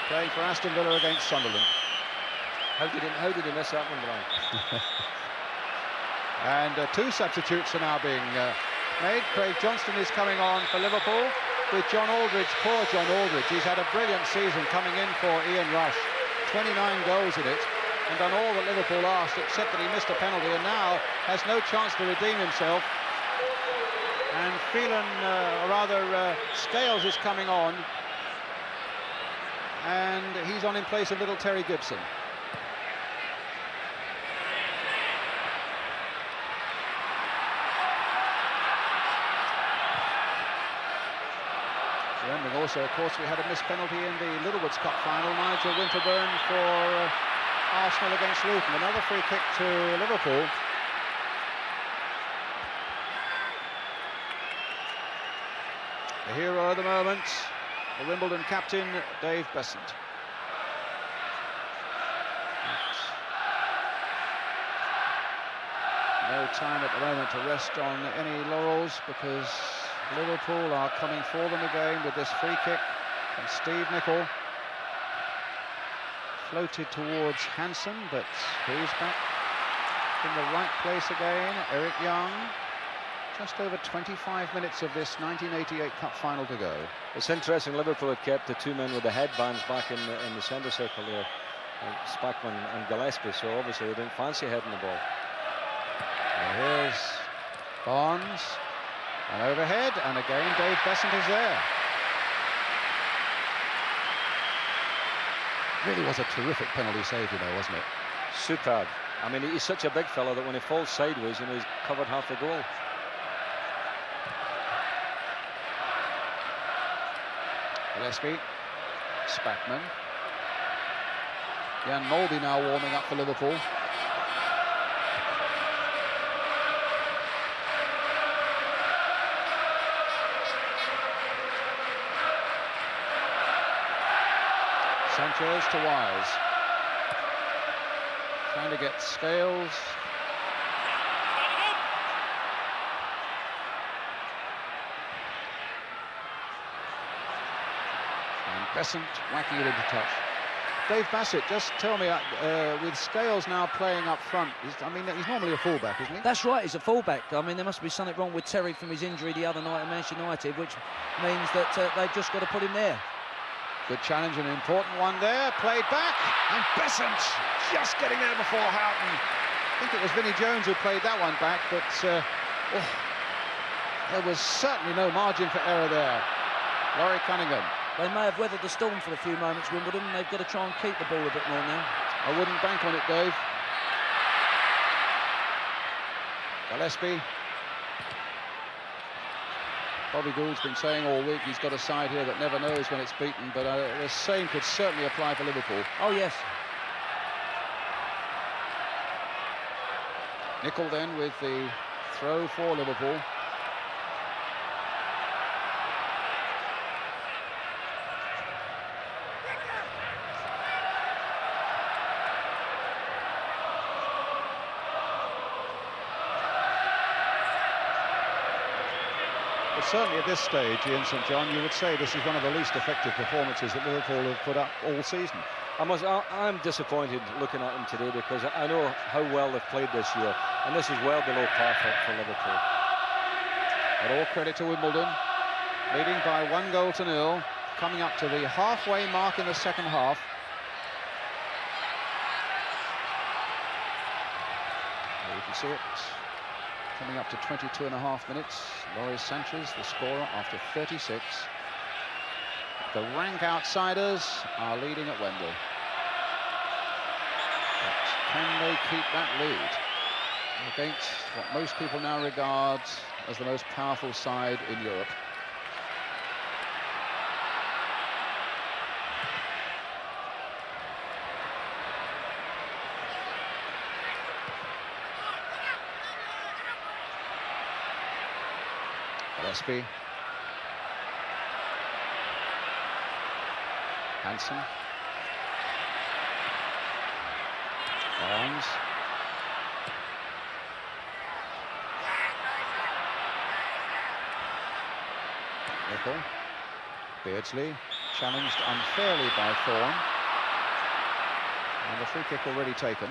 playing for Aston Villa against Sunderland. How did he miss that one, Brian? And two substitutes are now being made. Craig Johnston is coming on for Liverpool with John Aldridge. Poor John Aldridge. He's had a brilliant season coming in for Ian Rush. 29 goals in it, and done all that Liverpool asked, except that he missed a penalty and now has no chance to redeem himself. And Scales is coming on, and he's on in place of little Terry Gibson. Remembering also, of course, we had a missed penalty in the Littlewoods Cup final. Nigel Winterburn for Arsenal against Luton. Another free kick to Liverpool. The hero of the moment, the Wimbledon captain, Dave Besant. No time at the moment to rest on any laurels, because Liverpool are coming for them again with this free kick from Steve Nicol. Floated towards Hansen, but he's back in the right place again. Eric Young. Just over 25 minutes of this 1988 Cup final to go. It's interesting, Liverpool had kept the two men with the headbands back in the centre circle there, Spackman and Gillespie, so obviously they didn't fancy heading the ball. And here's Barnes. And overhead, and again Dave Besant is there. Really was a terrific penalty save, you know, wasn't it? Superb. I mean, he's such a big fella that when he falls sideways, you know, he's covered half the goal. Gillespie, Spackman. Jan Molby now warming up for Liverpool. Sanchez to Wise. Trying to get Scales. And Besant whacking it into touch. Dave Bassett, just tell me, with Scales now playing up front, he's normally a fullback, isn't he? That's right, he's a fullback. I mean, there must be something wrong with Terry from his injury the other night at Manchester United, which means that they've just got to put him there. Good challenge, an important one there, played back, and Besant just getting there before Houghton. I think it was Vinnie Jones who played that one back, but there was certainly no margin for error there. Laurie Cunningham. They may have weathered the storm for a few moments, Wimbledon, and they've got to try and keep the ball a bit more now. I wouldn't bank on it, Dave. Gillespie. Bobby Gould's been saying all week he's got a side here that never knows when it's beaten, but the same could certainly apply for Liverpool. Oh, yes. Nicol then with the throw for Liverpool. Certainly at this stage, Ian St John, you would say this is one of the least effective performances that Liverpool have put up all season. I'm disappointed looking at them today, because I know how well they've played this year, and this is well below par for Liverpool. But all credit to Wimbledon, leading by 1-0, coming up to the halfway mark in the second half. There you can see it. Coming up to 22.5 minutes. Loris Sanchez, the scorer, after 36. The rank outsiders are leading at Wembley. But can they keep that lead against what most people now regard as the most powerful side in Europe? Gillespie. Hansen. Barnes. Nicol. Beardsley challenged unfairly by Thorne. And the free kick already taken.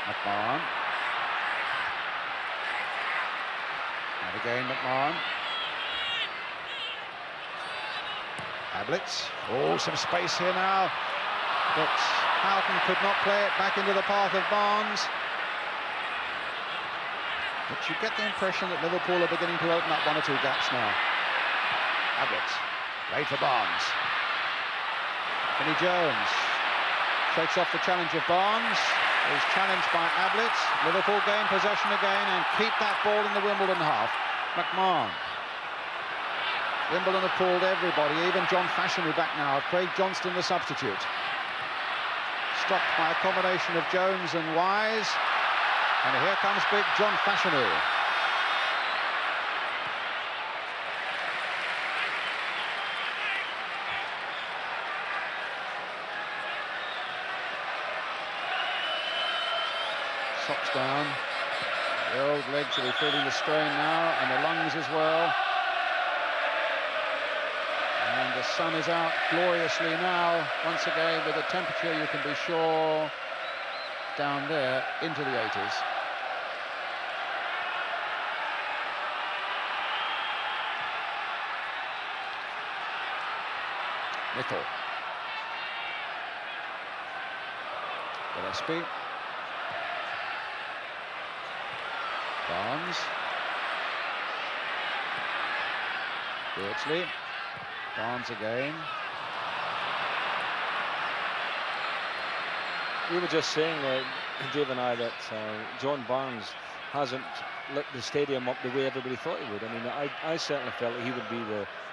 McMahon. And again McMahon. Ablett. Oh, some space here now. But Houghton could not play it back into the path of Barnes. But you get the impression that Liverpool are beginning to open up one or two gaps now. Ablett, played for Barnes. Vinnie Jones shakes off the challenge of Barnes. Is challenged by Ablett. Liverpool gain possession again and keep that ball in the Wimbledon half. McMahon. Wimbledon have pulled everybody, even John Fashanu back now. Craig Johnston the substitute. Stopped by a combination of Jones and Wise. And here comes big John Fashanu. Socks down. The old legs will be feeling the strain now, and the lungs as well. And the sun is out gloriously now, once again with a temperature you can be sure down there into the 80s. Nicol. Gillespie. Barnes. Beardsley. Barnes again. We were just saying, Dave and I, that John Barnes hasn't lit the stadium up the way everybody thought he would. I mean, I certainly felt that he would be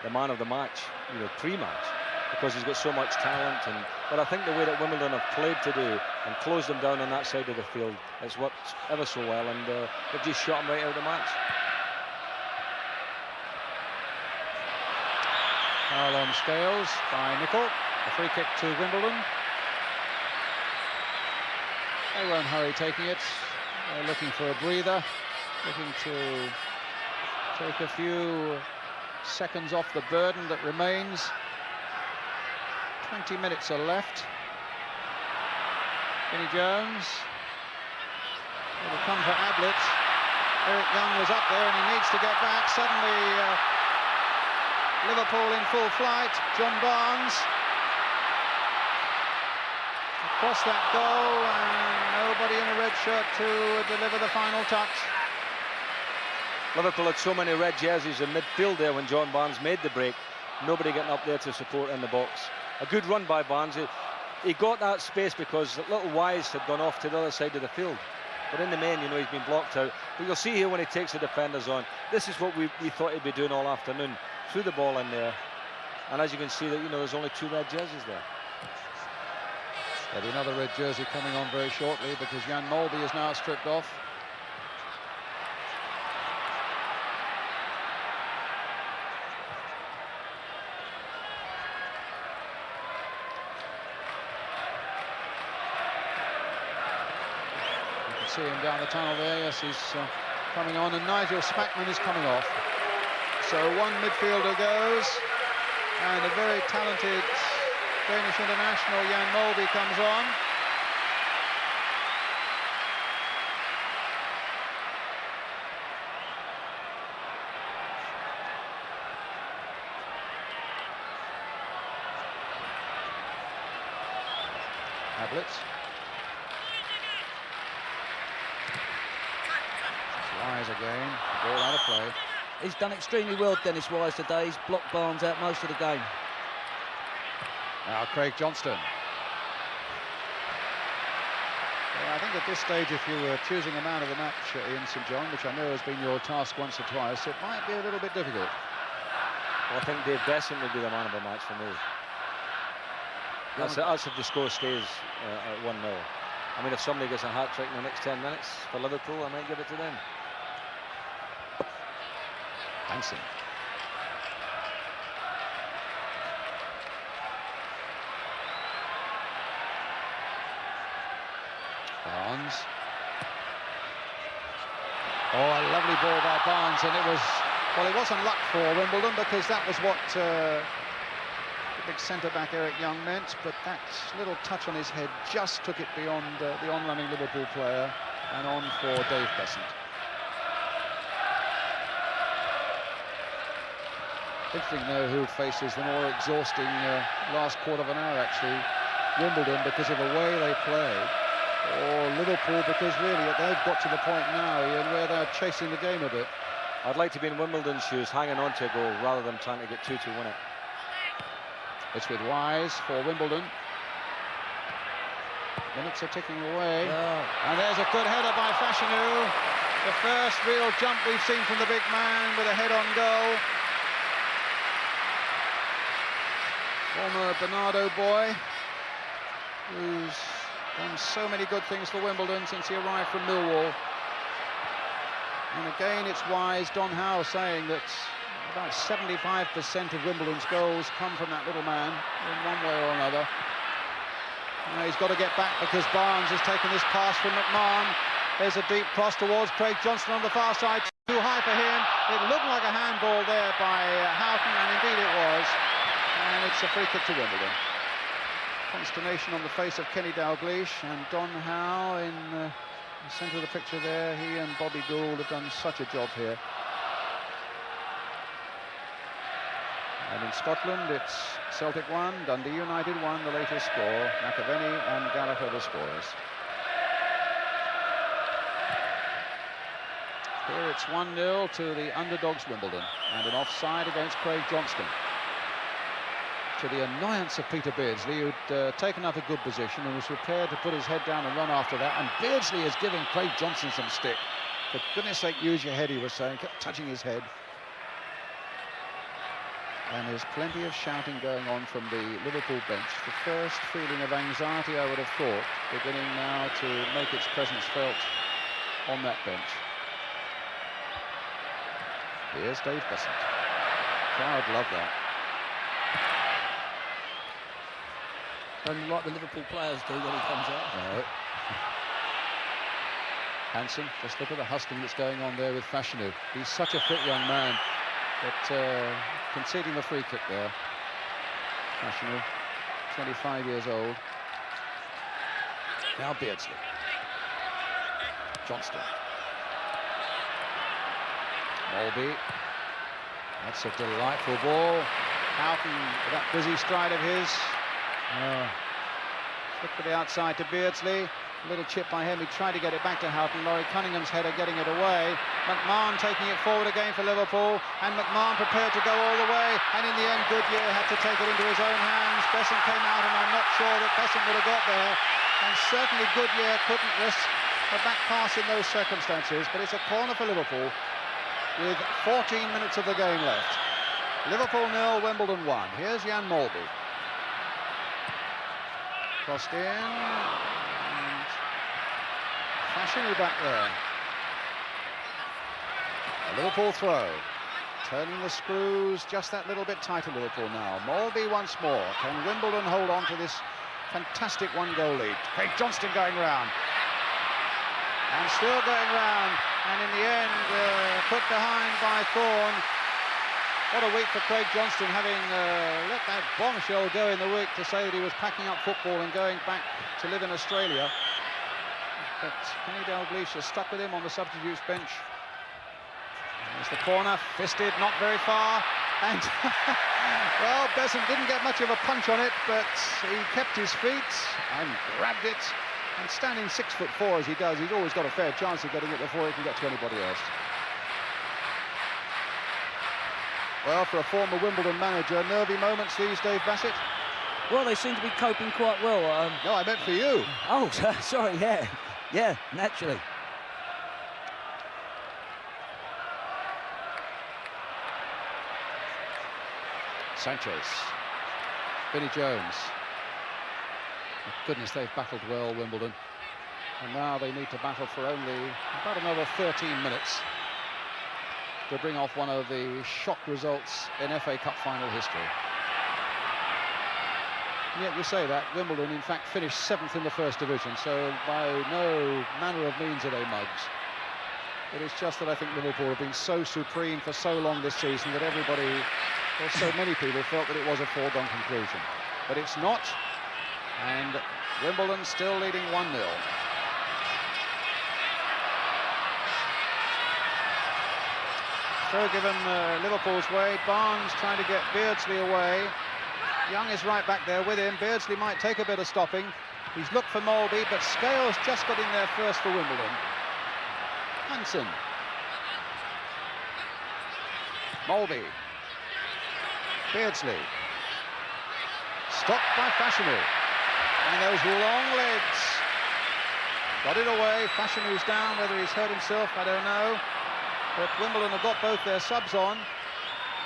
the man of the match, you know, pre-match, because he's got so much talent. But I think the way that Wimbledon have played today and closed them down on that side of the field, it's worked ever so well, and they've just shot him right out of the match. Foul on Scales by Nicol. A free kick to Wimbledon. They won't hurry taking it. They're looking for a breather, looking to take a few seconds off the burden that remains. 20 minutes are left. Vinnie Jones. It'll come for Ablett. Eric Young was up there and he needs to get back. Suddenly Liverpool in full flight. John Barnes across that goal, and nobody in a red shirt to deliver the final touch. Liverpool had so many red jerseys in midfield there when John Barnes made the break. Nobody getting up there to support in the box. A good run by Barnes. He got that space because little Wise had gone off to the other side of the field. But in the main, you know, he's been blocked out. But you'll see here when he takes the defenders on, this is what we thought he'd be doing all afternoon. Threw the ball in there. And as you can see, that, you know, there's only 2 red jerseys there. There'll be another red jersey coming on very shortly because Jan Molby is now stripped off. You can see him down the tunnel there. Yes, he's coming on, and Nigel Spackman is coming off. So one midfielder goes, and a very talented Danish international Jan Molby comes on. Ablett. Wise again, ball out of play. He's done extremely well, Dennis Wise, today. He's blocked Barnes out most of the game. Now Craig Johnston. Yeah, I think at this stage, if you were choosing a man of the match in St John, which I know has been your task once or twice, it might be a little bit difficult. Well, I think Dave Besson would be the man of the match for me. That's if the score stays at 1-0. I mean, if somebody gets a hat-trick in the next 10 minutes for Liverpool, I might give it to them. Hansen. Barnes. Oh, a lovely ball by Barnes, and it was, well, it wasn't luck for Wimbledon, because that was what the big centre-back Eric Young meant, but that little touch on his head just took it beyond the on-running Liverpool player, and on for Dave Besant. Interesting to know who faces the more exhausting last quarter of an hour, actually. Wimbledon, because of the way they play, or Liverpool, because really they've got to the point now, Ian, where they're chasing the game a bit. I'd like to be in Wimbledon's shoes, hanging on to a goal rather than trying to get two to win it. It's with Wise for Wimbledon. Minutes are ticking away. And there's a good header by Fashanu. The first real jump we've seen from the big man with a head-on goal. Former Bernardo boy, who's done so many good things for Wimbledon since he arrived from Millwall. And again, it's Wise, Don Howe saying that about 75% of Wimbledon's goals come from that little man in one way or another. Now he's got to get back, because Barnes has taken this pass from McMahon. There's a deep cross towards Craig Johnston on the far side. Too high for him. It looked like a handball there by Houghton, and indeed it was. And it's a free kick to Wimbledon. Consternation on the face of Kenny Dalglish, and Don Howe in the centre of the picture there. He and Bobby Gould have done such a job here. And in Scotland, it's Celtic 1, Dundee United 1, the latest score. McAvenny and Gallagher the scorers. Here it's 1-0 to the underdogs Wimbledon, and an offside against Craig Johnston. To the annoyance of Peter Beardsley, who'd taken up a good position and was prepared to put his head down and run after that. And Beardsley is giving Craig Johnston some stick. For goodness sake, use your head, he was saying, kept touching his head. And there's plenty of shouting going on from the Liverpool bench. The first feeling of anxiety, I would have thought, beginning now to make its presence felt on that bench. Here's Dave Besant. Crowd love that. And like the Liverpool players do when he comes out. No. Hansen, just look at the hustling that's going on there with Fashanu. He's such a fit young man, but conceding the free kick there. Fashanu, 25 years old. Now Beardsley. Johnston. Molby. That's a delightful ball. Houghton, that busy stride of his. Flick to the outside to Beardsley. A little chip by him. He tried to get it back to Houghton. Laurie Cunningham's header getting it away. McMahon taking it forward again for Liverpool. And McMahon prepared to go all the way. And in the end, Goodyear had to take it into his own hands. Besant came out, and I'm not sure that Besant would have got there. And certainly Goodyear couldn't risk a back pass in those circumstances. But it's a corner for Liverpool with 14 minutes of the game left. Liverpool 0, Wimbledon 1. Here's Jan Molby. Crossed in, and Fashanu back there. A Liverpool throw, turning the screws just that little bit tighter. Liverpool now. Molby once more. Can Wimbledon hold on to this fantastic one-goal lead? Craig Johnston going round, and still going round, and in the end put behind by Thorne. What a week for Craig Johnston, having let that bombshell go in the week to say that he was packing up football and going back to live in Australia. But Kenny Dalglish has stuck with him on the substitutes bench. There's the corner, fisted, not very far. And, well, Besant didn't get much of a punch on it, but he kept his feet and grabbed it. And standing 6'4" as he does, he's always got a fair chance of getting it before he can get to anybody else. Well, for a former Wimbledon manager, nervy moments these, Dave Bassett? Well, they seem to be coping quite well. No, I meant for you. Oh, sorry, yeah. Yeah, naturally. Sanchez. Vinnie Jones. Goodness, they've battled well, Wimbledon. And now they need to battle for only about another 13 minutes to bring off one of the shock results in FA Cup final history. And yet you say that, Wimbledon in fact finished 7th in the first division, so by no manner of means are they mugs. It is just that I think Liverpool have been so supreme for so long this season that everybody, or so many people, felt that it was a foregone conclusion. But it's not, and Wimbledon still leading 1-0. Throw given Liverpool's way. Barnes trying to get Beardsley away. Young is right back there with him. Beardsley might take a bit of stopping. He's looked for Molby, but Scales just got in there first for Wimbledon. Hansen. Molby. Beardsley. Stopped by Fashanu. And those long legs. Got it away. Fashanu's down. Whether he's hurt himself, I don't know. But Wimbledon have got both their subs on.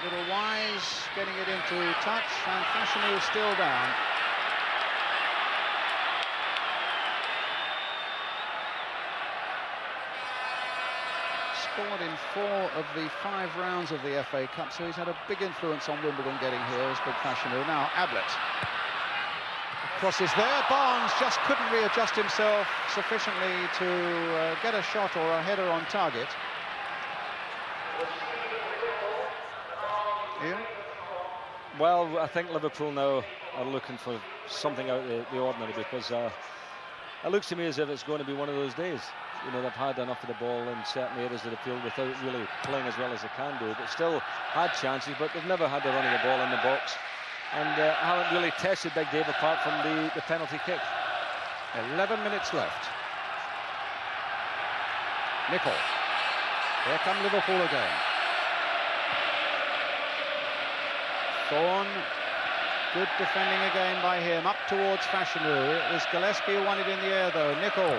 Little Wise getting it into touch, and Fashanu still down. Scored in 4 of the 5 rounds of the FA Cup, so he's had a big influence on Wimbledon getting here, as big Fashanu. Now Ablett. Crosses there. Barnes just couldn't readjust himself sufficiently to get a shot or a header on target. Ian? Well, I think Liverpool now are looking for something out of the ordinary, because it looks to me as if it's going to be one of those days. You know, they've had enough of the ball in certain areas of the field without really playing as well as they can do, but still had chances, but they've never had the run of the ball in the box, and haven't really tested Big Dave apart from the penalty kick. 11 minutes left. Nicol. Here come Liverpool again. Thorne, good defending again by him, up towards Fashanu. It was Gillespie who won it in the air though. Nicol,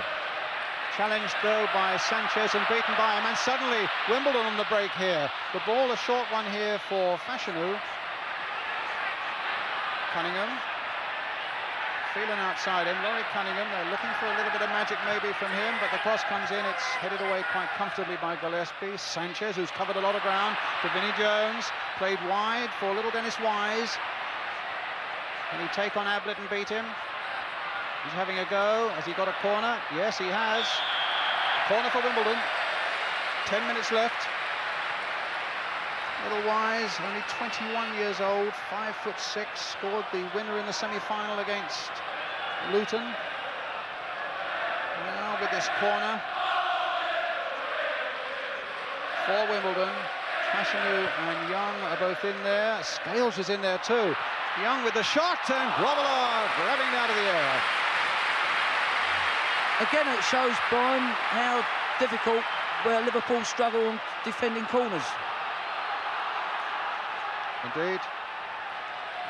challenged though by Sanchez and beaten by him, and suddenly Wimbledon on the break here. The ball, a short one here for Fashanu. Cunningham, feeling outside him, Laurie Cunningham, they're looking for a little bit of magic maybe from him, but the cross comes in, it's headed away quite comfortably by Gillespie. Sanchez, who's covered a lot of ground, to Vinnie Jones, played wide for little Dennis Wise. Can he take on Ablett and beat him? He's having a go. Has he got a corner? Yes, he has. Corner for Wimbledon. 10 minutes left. Little Wise, only 21 years old, 5'6", scored the winner in the semi-final against Luton. Now with this corner for Wimbledon. Fashanu and Young are both in there. Scales is in there too. Young with the shot, and Grobbelaar grabbing it out of the air. Again, it shows, Brian, how difficult where Liverpool struggle on defending corners. Indeed.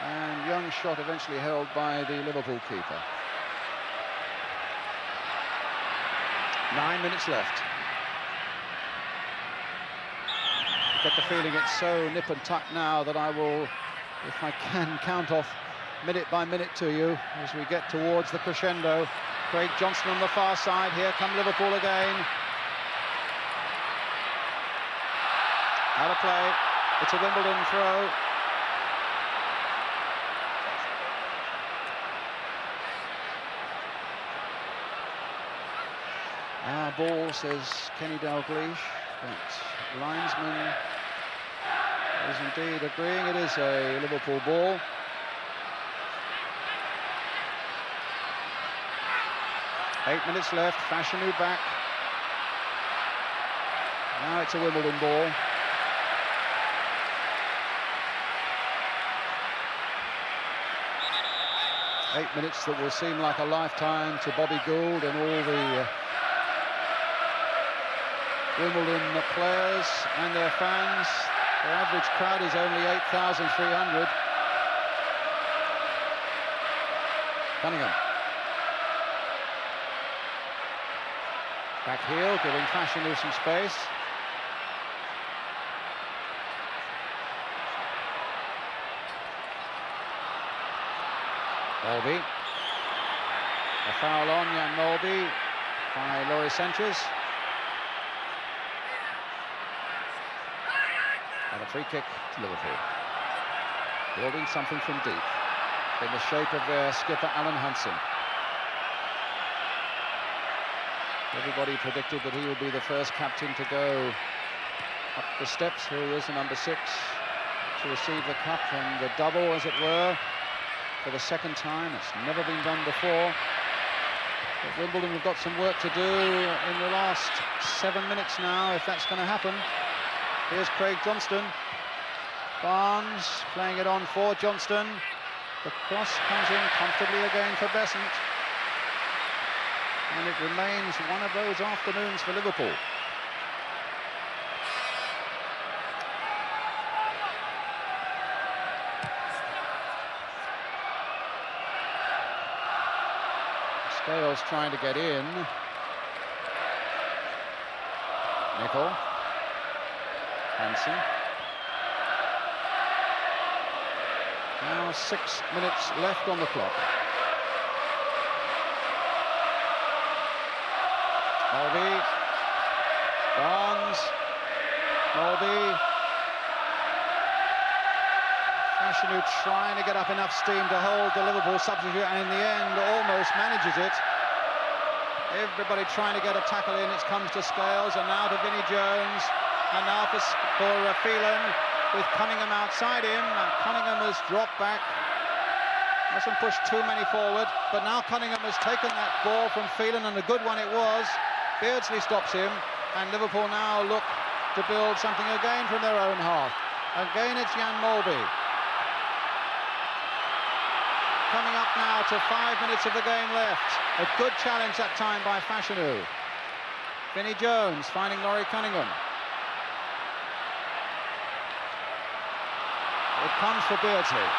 And Young's shot eventually held by the Liverpool keeper. 9 minutes left. I get the feeling it's so nip and tuck now that I will, if I can, count off minute by minute to you as we get towards the crescendo. Craig Johnson on the far side. Here come Liverpool again. Out of play. It's a Wimbledon throw. Our ball, says Kenny Dalglish, but linesman is indeed agreeing it is a Liverpool ball. Eight minutes left, Fashanu back. Now it's a Wimbledon ball. Eight minutes that will seem like a lifetime to Bobby Gould and all the Wimbledon players and their fans. Their average crowd is only 8,300. Cunningham. Back heel, giving Fashanu some space. Molby. A foul on Jan Molby by Laurie Sanchez. And a free kick to Liverpool. Building something from deep in the shape of their skipper Alan Hansen. Everybody predicted that he would be the first captain to go up the steps. Here he is, the number 6, to receive the cup and the double, as it were, for the second time. It's never been done before. But Wimbledon have got some work to do in the last 7 minutes now, if that's going to happen. Here's Craig Johnston. Barnes playing it on for Johnston. The cross comes in comfortably again for Besant. And it remains one of those afternoons for Liverpool. Scales trying to get in. Nicol. Hansen. Now 6 minutes left on the clock. Mulvey. Barnes. Mulvey. Fashanu trying to get up enough steam to hold the Liverpool substitute, and in the end almost manages it. Everybody trying to get a tackle in. It comes to Scales, and now to Vinnie Jones, and now for Phelan, with Cunningham outside him. Cunningham has dropped back. Mustn't push too many forward, but now Cunningham has taken that ball from Phelan, and a good one it was. Beardsley stops him, and Liverpool now look to build something again from their own half. Again it's Jan Mulvey. Coming up now to 5 minutes of the game left. A good challenge that time by Fashanu. Vinnie Jones finding Laurie Cunningham. It comes for Beardsley.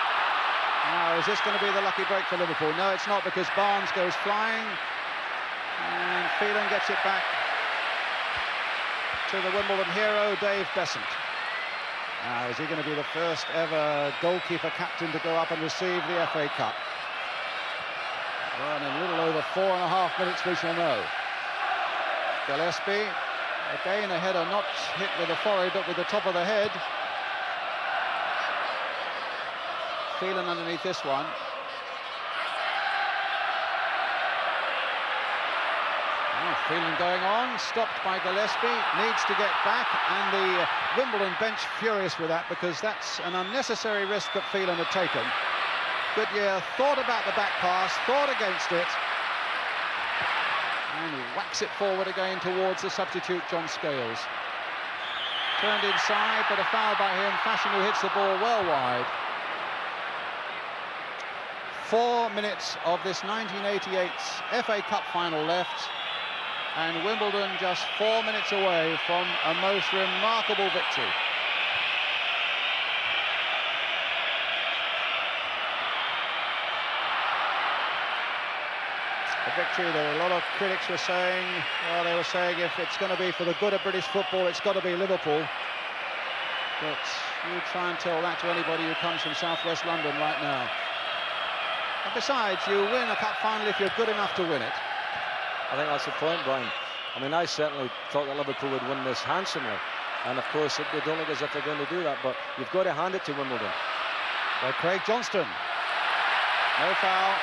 Now, is this going to be the lucky break for Liverpool? No, it's not, because Barnes goes flying. And Phelan gets it back to the Wimbledon hero, Dave Besant. Now, is he going to be the first ever goalkeeper captain to go up and receive the FA Cup? Well, in a little over 4.5 minutes we shall know. Gillespie, again a header not hit with the forehead but with the top of the head. Phelan underneath this one. Phelan going on, stopped by Gillespie, needs to get back, and the Wimbledon bench furious with that, because that's an unnecessary risk that Phelan had taken. Goodyear thought about the back pass, thought against it, and whacks it forward again towards the substitute John Scales. Turned inside, but a foul by him. Fashanu hits the ball well wide. 4 minutes of this 1988 FA Cup final left, and Wimbledon just 4 minutes away from a most remarkable victory. A victory that a lot of critics were saying, well, they were saying if it's going to be for the good of British football, it's got to be Liverpool. But you try and tell that to anybody who comes from southwest London right now. And besides, you win a cup final if you're good enough to win it. I think that's the point, Brian. I mean, I certainly thought that Liverpool would win this handsomely. And, of course, they don't look as if they're going to do that. But you've got to hand it to Wimbledon. By Craig Johnston. No foul.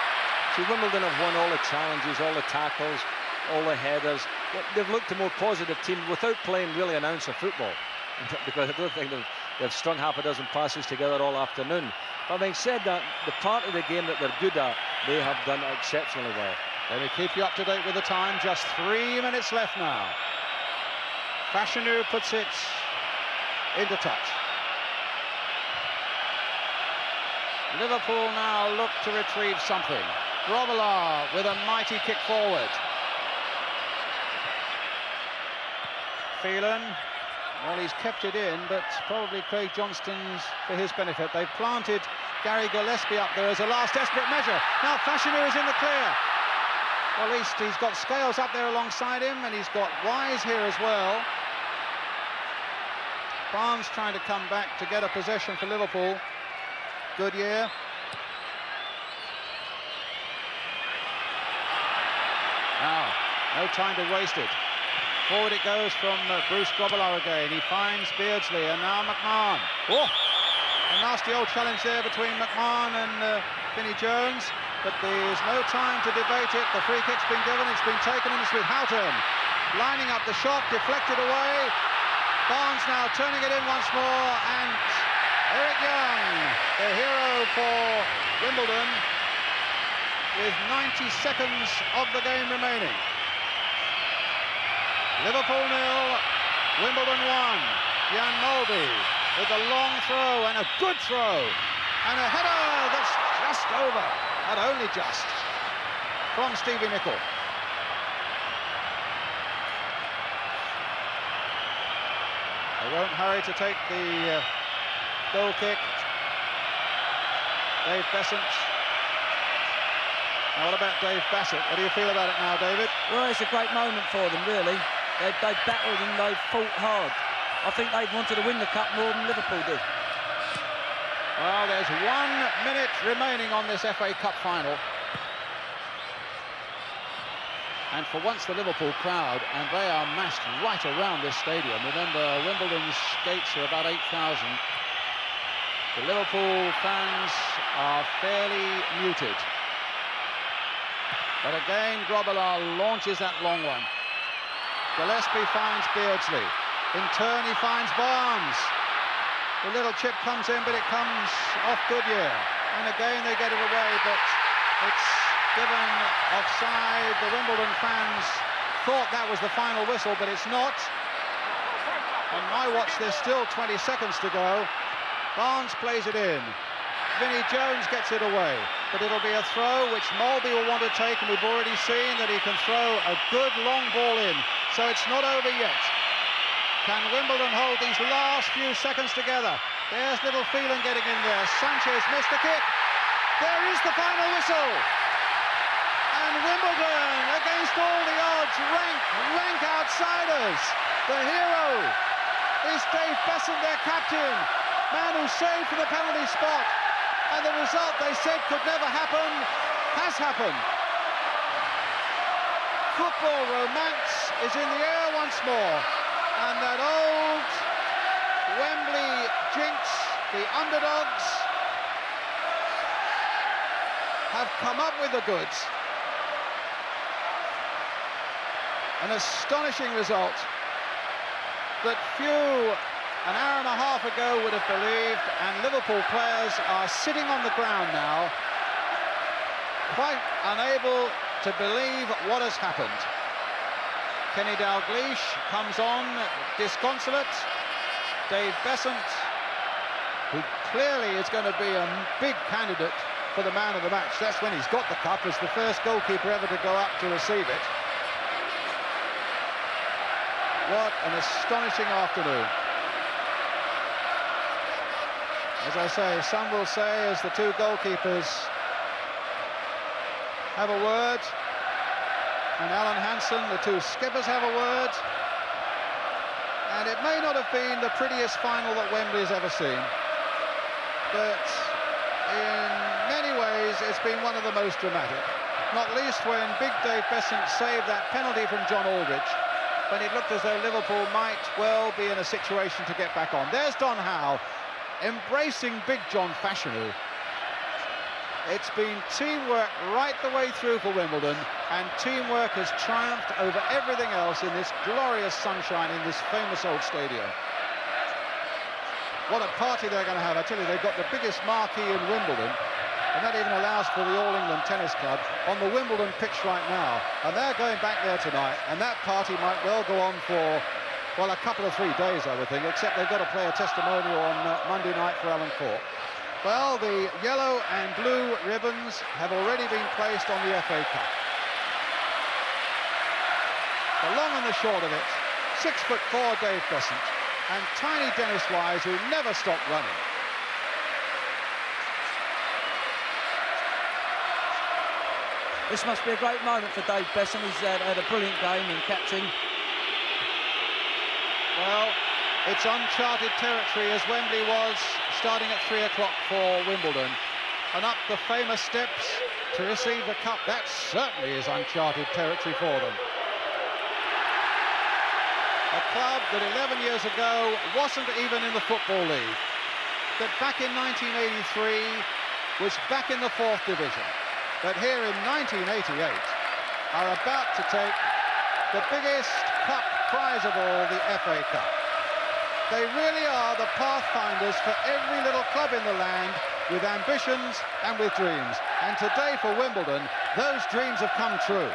See, Wimbledon have won all the challenges, all the tackles, all the headers. They've looked a more positive team without playing really an ounce of football. Because I don't think they've strung half a dozen passes together all afternoon. But having said that, the part of the game that they're good at, they have done exceptionally well. Let me keep you up to date with the time. Just 3 minutes left now. Fashanu puts it into touch. Liverpool now look to retrieve something. Grobbelaar with a mighty kick forward. Phelan, well, he's kept it in, but probably Craig Johnston's for his benefit. They've planted Gary Gillespie up there as a last desperate measure. Now Fashanu is in the clear. Well, at least he's got Scales up there alongside him, and he's got Wise here as well. Barnes trying to come back to get a possession for Liverpool. Goodyear. Now, no time to waste it. Forward it goes from Bruce Grobbelaar again. He finds Beardsley, and now McMahon. Oh, a nasty old challenge there between McMahon and Vinnie Jones. But there's no time to debate it. The free kick's been given, it's been taken, and it's with Houghton. lining up the shot, deflected away. Barnes now turning it in once more, and Eric Young, the hero for Wimbledon, with 90 seconds of the game remaining. Liverpool 0, Wimbledon 1. Jan Mulby with a long throw and a good throw, and a header that's just over, but only just, from Stevie Nicol. They won't hurry to take the goal kick. Dave Besant. Now, what about Dave Bassett? What do you feel about it now, David? Well, it's a great moment for them, really. They've battled and they've fought hard. I think they wanted to win the cup more than Liverpool did. Well, there's 1 minute remaining on this FA Cup final. And for once, the Liverpool crowd, and they are massed right around this stadium. Remember, Wimbledon's gates are about 8,000. The Liverpool fans are fairly muted. But again, Grobbelaar launches that long one. Gillespie finds Beardsley. In turn, he finds Barnes. The little chip comes in, but it comes off Goodyear. And again, they get it away, but it's given offside. The Wimbledon fans thought that was the final whistle, but it's not. On my watch, there's still 20 seconds to go. Barnes plays it in. Vinnie Jones gets it away, but it'll be a throw which Mulby will want to take, and we've already seen that he can throw a good long ball in, so it's not over yet. Can Wimbledon hold these last few seconds together? There's little Phelan getting in there. Sanchez missed the kick. There is the final whistle. And Wimbledon, against all the odds, rank outsiders. The hero is Dave Besant, their captain, man who saved for the penalty spot. And the result they said could never happen has happened. Football romance is in the air once more. And that old Wembley jinx, the underdogs, have come up with the goods. An astonishing result that few an hour and a half ago would have believed, and Liverpool players are sitting on the ground now, quite unable to believe what has happened. Kenny Dalglish comes on disconsolate. Dave Besant, who clearly is going to be a big candidate for the man of the match. That's when he's got the cup, as the first goalkeeper ever to go up to receive it. What an astonishing afternoon. As I say, some will say, as the two goalkeepers have a word, and Alan Hansen, the two skippers, have a word, and it may not have been the prettiest final that Wembley has ever seen, but in many ways it's been one of the most dramatic, not least when big Dave Besant saved that penalty from John Aldridge, when it looked as though Liverpool might well be in a situation to get back on. There's Don Howe embracing big John Fashanu. It's been teamwork right the way through for Wimbledon, and teamwork has triumphed over everything else in this glorious sunshine in this famous old stadium. What a party they're going to have. I tell you, they've got the biggest marquee in Wimbledon, and that even allows for the All England Tennis Club on the Wimbledon pitch right now. And they're going back there tonight, and that party might well go on for, well, a couple of 3 days, I would think, except they've got to play a testimonial on Monday night for Alan Court. Well, the yellow and blue ribbons have already been placed on the FA Cup. The long and the short of it, 6'4" Dave Besant, and tiny Dennis Wise, who never stopped running. This must be a great moment for Dave Besant. He's had a brilliant game in captain. Well, it's uncharted territory, as Wembley was starting at 3 o'clock for Wimbledon, and up the famous steps to receive the cup. That certainly is uncharted territory for them. A club that 11 years ago wasn't even in the Football League, that back in 1983 was back in the 4th division, but here in 1988 are about to take the biggest cup prize of all, the FA Cup. They really are the pathfinders for every little club in the land, with ambitions and with dreams. And today for Wimbledon, those dreams have come true.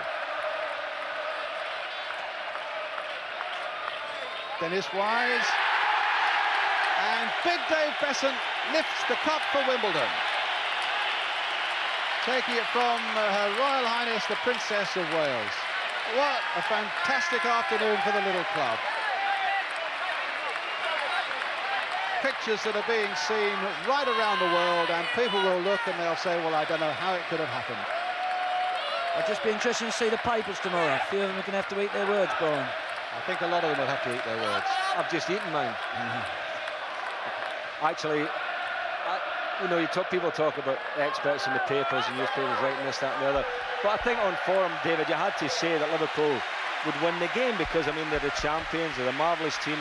Dennis Wise, and big Dave Besant lifts the cup for Wimbledon, taking it from Her Royal Highness the Princess of Wales. What a fantastic afternoon for the little club. Pictures that are being seen right around the world, and people will look and they'll say, well, I don't know how it could have happened. I'll just be interested to see the papers tomorrow. A few of them are going to have to eat their words, Brian. I think a lot of them will have to eat their words. I've just eaten mine. Actually, you know, people talk about experts in the papers and newspapers writing this, that and the other. But I think on form, David, you had to say that Liverpool would win the game because, I mean, they're the champions, they're a marvellous team.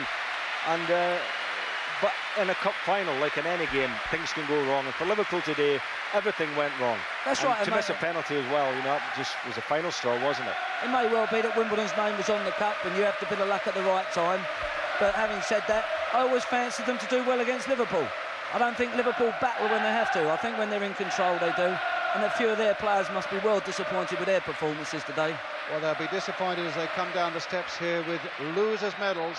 And but in a cup final, like in any game, things can go wrong. And for Liverpool today, everything went wrong. That's right. To miss a penalty as well, you know, it just was a final straw, wasn't it? It may well be that Wimbledon's name was on the cup and you have to bit of luck at the right time. But having said that, I always fancied them to do well against Liverpool. I don't think Liverpool battle when they have to. I think when they're in control, they do. And a few of their players must be well disappointed with their performances today. Well, they'll be disappointed as they come down the steps here with losers' medals.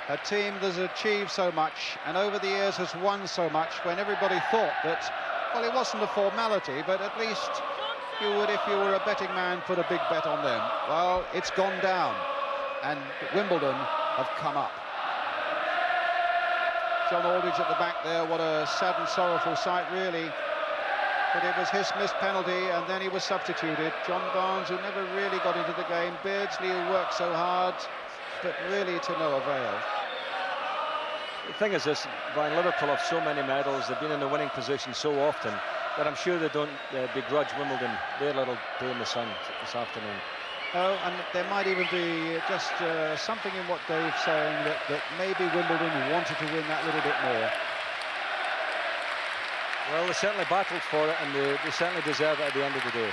A team that has achieved so much and over the years has won so much, when everybody thought that, well, it wasn't a formality, but at least you would, if you were a betting man, put a big bet on them. Well, it's gone down, and Wimbledon have come up. John Aldridge at the back there, what a sad and sorrowful sight, really. But it was his missed penalty, and then he was substituted. John Barnes, who never really got into the game. Beardsley, who worked so hard, but really to no avail. The thing is this, Brian, Liverpool have so many medals, they've been in the winning position so often, that I'm sure they don't begrudge Wimbledon their little day in the sun this afternoon. Oh, and there might even be just something in what Dave's saying, that maybe Wimbledon wanted to win that little bit more. Well, they certainly battled for it, and they certainly deserve it at the end of the day.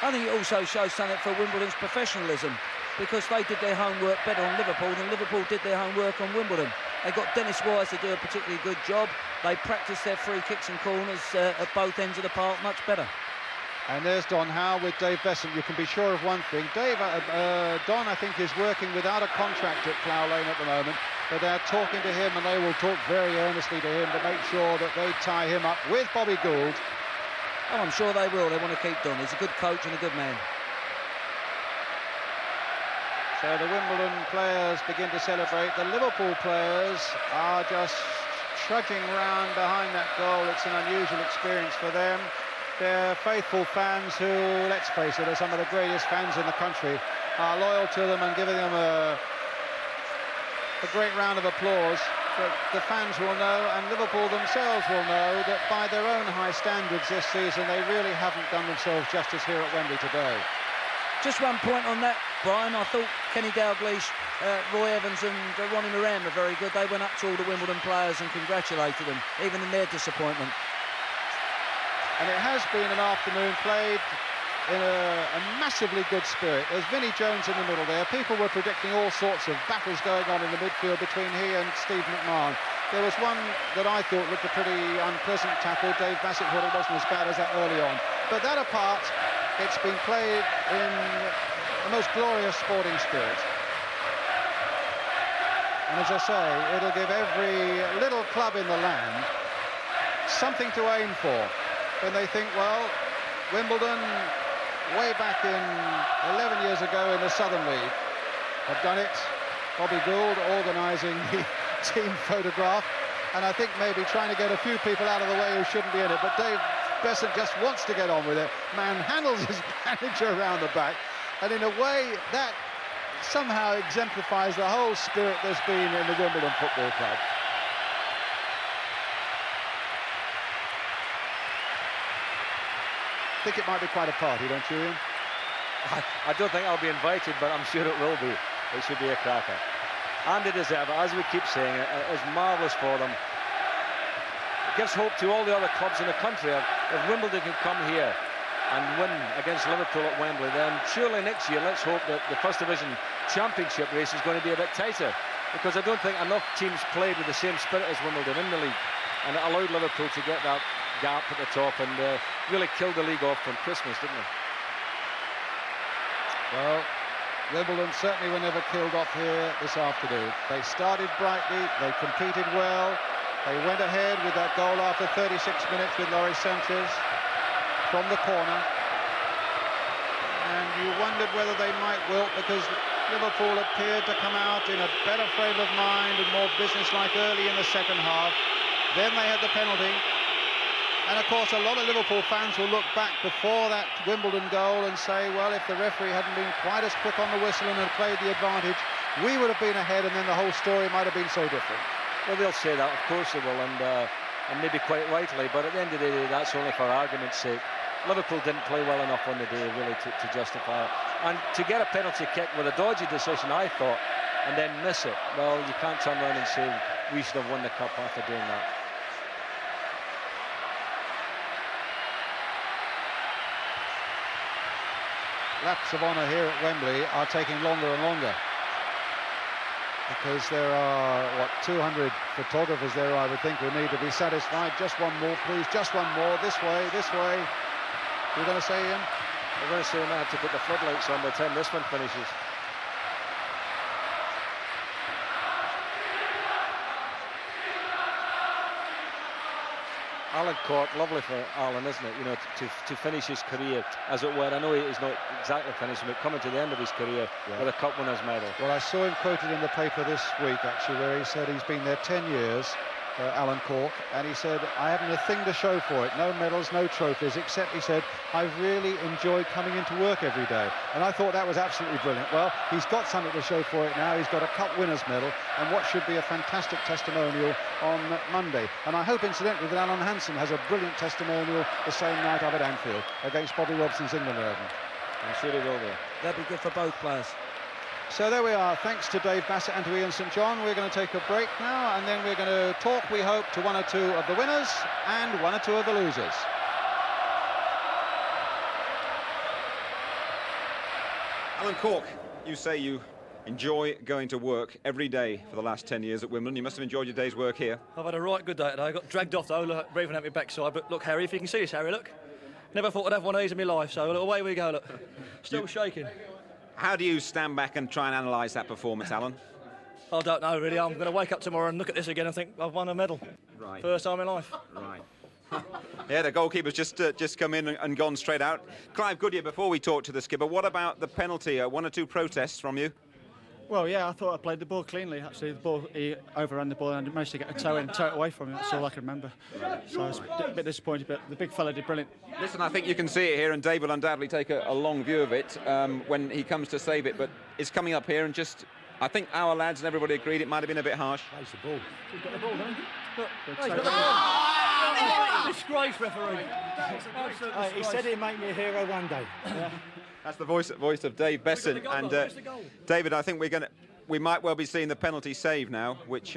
I think it also shows something for Wimbledon's professionalism, because they did their homework better on Liverpool than Liverpool did their homework on Wimbledon. They got Dennis Wise to do a particularly good job. They practiced their free kicks and corners at both ends of the park much better. And there's Don Howe with Dave Besant. You can be sure of one thing. Don, I think, is working without a contract at Plough Lane at the moment, but they're talking to him, and they will talk very earnestly to him to make sure that they tie him up with Bobby Gould. Oh, I'm sure they will. They want to keep Don. He's a good coach and a good man. So the Wimbledon players begin to celebrate. The Liverpool players are just trudging round behind that goal. It's an unusual experience for them. They're faithful fans who, let's face it, are some of the greatest fans in the country, are loyal to them and giving them a great round of applause. But the fans will know, and Liverpool themselves will know, that by their own high standards this season, they really haven't done themselves justice here at Wembley today. Just one point on that, Brian. I thought Kenny Dalglish, Roy Evans and Ronnie Moran were very good. They went up to all the Wimbledon players and congratulated them, even in their disappointment. And it has been an afternoon played in a massively good spirit. There's Vinnie Jones in the middle there. People were predicting all sorts of battles going on in the midfield between he and Steve McMahon. There was one that I thought looked a pretty unpleasant tackle. Dave Bassett thought it wasn't as bad as that early on. But that apart, it's been played in the most glorious sporting spirit. And as I say, it'll give every little club in the land something to aim for. When they think, well, Wimbledon, way back in 11 years ago in the Southern League, have done it. Bobby Gould organising the team photograph, and I think maybe trying to get a few people out of the way who shouldn't be in it. But Dave Besant just wants to get on with it. Manhandles his manager around the back, and in a way that somehow exemplifies the whole spirit there's been in the Wimbledon Football Club. I think it might be quite a party, don't you, Ian? I don't think I'll be invited, but I'm sure it will be. It should be a cracker. And they deserve it, as we keep saying. It is marvellous for them. It gives hope to all the other clubs in the country. If Wimbledon can come here and win against Liverpool at Wembley, then surely next year let's hope that the First Division Championship race is going to be a bit tighter, because I don't think enough teams played with the same spirit as Wimbledon in the league, and it allowed Liverpool to get that gap at the top and really killed the league off from Christmas, didn't it? Well, Wimbledon certainly were never killed off here this afternoon. They started brightly, they competed well, they went ahead with that goal after 36 minutes with Loris Sanchez from the corner, and you wondered whether they might wilt, because Liverpool appeared to come out in a better frame of mind and more businesslike early in the second half. Then they had the penalty, and of course a lot of Liverpool fans will look back before that Wimbledon goal and say, well, if the referee hadn't been quite as quick on the whistle and had played the advantage, we would have been ahead, and then the whole story might have been so different. Well, they'll say that, of course they will, and maybe quite rightly, but at the end of the day, that's only for argument's sake. Liverpool didn't play well enough on the day, really, to justify it. And to get a penalty kick with a dodgy decision, I thought, and then miss it, well, you can't turn around and say we should have won the cup after doing that. Laps of honour here at Wembley are taking longer and longer, because there are, what, 200 photographers there, I would think, who need to be satisfied. Just one more, please, just one more, this way, this way. You're going to say, Ian? I'm going to say I have to put the floodlights on by the time this one finishes. Alan Cork, lovely for Alan, isn't it? You know, to finish his career, as it were. I know he's not exactly finishing, but coming to the end of his career with a Cup Winners' Medal. Well, I saw him quoted in the paper this week, actually, where he said he's been there 10 years, Alan Cork, and he said, I haven't a thing to show for it, no medals, no trophies, except, he said, I've really enjoyed coming into work every day. And I thought that was absolutely brilliant. Well, he's got something to show for it now. He's got a Cup Winners' Medal and what should be a fantastic testimonial on Monday. And I hope, incidentally, that Alan Hansen has a brilliant testimonial the same night up at Anfield against Bobby Robson's England 11. I'm sure he will be. That'd be good for both players. So there we are. Thanks to Dave Bassett and to Ian St John. We're going to take a break now, and then we're going to talk, we hope, to one or two of the winners and one or two of the losers. Alan Cork, you say you enjoy going to work every day for the last 10 years at Wimbledon. You must have enjoyed your day's work here. I've had a right good day today. I got dragged off though, look, breathing at my backside. But look, Harry, if you can see this, Harry, look. Never thought I'd have one of these in my life, so look, away we go, look. Still shaking. How do you stand back and try and analyse that performance, Alan? I don't know, really. I'm going to wake up tomorrow and look at this again and think I've won a medal. Right. First time in life. Right. Yeah, the goalkeeper's just come in and gone straight out. Clive Goodyear, before we talk to the skipper, what about the penalty? One or two protests from you? Well, yeah, I thought I played the ball cleanly. Actually, the ball, he overran the ball and managed to get a toe in, toe it away from him. That's all I can remember. So I was a bit disappointed, but the big fella did brilliant. Listen, I think you can see it here, and Dave will undoubtedly take a long view of it when he comes to save it, but it's coming up here and just... I think our lads and everybody agreed it might have been a bit harsh. Plays the ball. He's got the ball, doesn't he? Look, He's got the ball. Disgrace, referee. He said he'd make me a hero one day. Yeah. That's the voice of Dave Besson, and David, I think we might well be seeing the penalty save now, which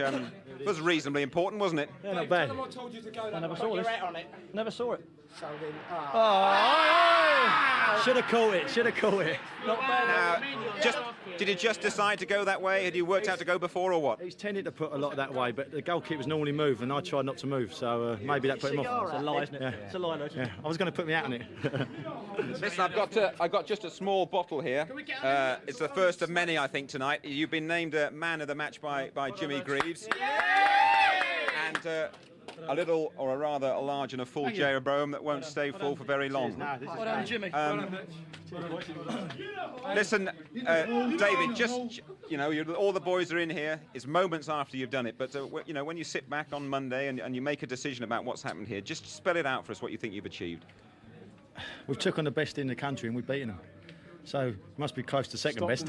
was reasonably important, wasn't it? Yeah, not bad. I never saw this. Never saw it. Should have caught it, should have caught it. Not bad. Did you just decide to go that way? Had you worked out to go before, or what? He's tended to put a lot that way, but the goalkeepers normally move, and I tried not to move, so maybe that put him off. It's a lie, isn't it? Yeah. It's a lie, Yeah, I was going to put me out on it. Listen, I got just a small bottle here. It's the first of many, I think, tonight. You've been named man of the match by Jimmy Greaves. And a little, or a rather a large and a full Jeroboam that won't stay full for very long. Well done, Jimmy. Listen, David, just, you know, all the boys are in here. It's moments after you've done it, but, you know, when you sit back on Monday and you make a decision about what's happened here, just spell it out for us what you think you've achieved. We've took on the best in the country and we've beaten them. So it must be close to second best.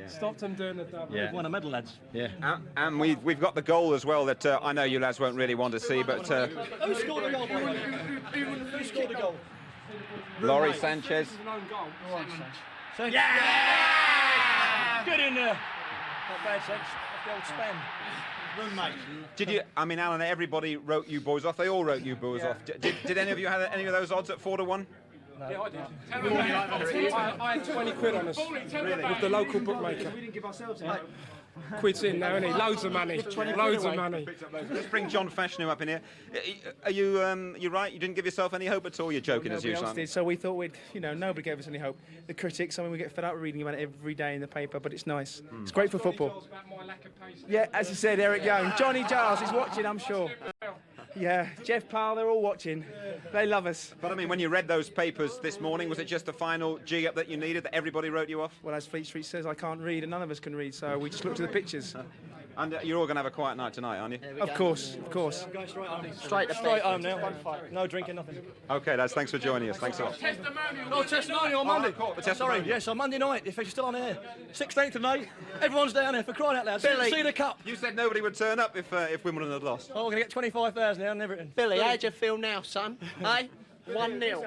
Stopped him doing the double. Yeah. We've won a medal, lads. Yeah. And we've got the goal as well that I know you lads won't really want to see, but Who scored the goal, by the way? Who scored the goal? Loris Sanchez. Yeah! Get in there. Not bad, sense. That's the old spam. Did you? I mean, Alan, everybody wrote you boys off. They all wrote you boys off. Did any of you have any of those odds at 4 to 1? Yeah, I did. I had 20 quid on us with the local bookmaker. We didn't give ourselves any. Quid's in now, isn't he? Loads of money. Loads of money. Let's bring John Fashanu up in here. Are you right? You didn't give yourself any hope at all? You're joking as usual. Did, so we thought nobody gave us any hope. The critics, I mean, we get fed up reading about it every day in the paper, but it's nice. It's great for football. Yeah, as I said, Eric Young, Johnny Giles is watching, I'm sure. Yeah, Jeff Powell, they're all watching. They love us. But I mean, when you read those papers this morning, was it just the final G-up that you needed, that everybody wrote you off? Well, as Fleet Street says, I can't read and none of us can read, so we just looked at the pictures. And you're all going to have a quiet night tonight, aren't you? Of course, of course. I'm going straight home. Straight home now. No drinking, nothing. Okay, lads, thanks for joining us. Thanks a lot. Testimonial on Monday. Testimonial. Sorry, yes, on Monday night, if you're still on air. 16th of May, everyone's down there for crying out loud. Billy. See the cup. You said nobody would turn up if Wimbledon had lost. Oh, we're going to get 25,000 now and everything. Billy, how do you feel now, son? Hey? 1-0.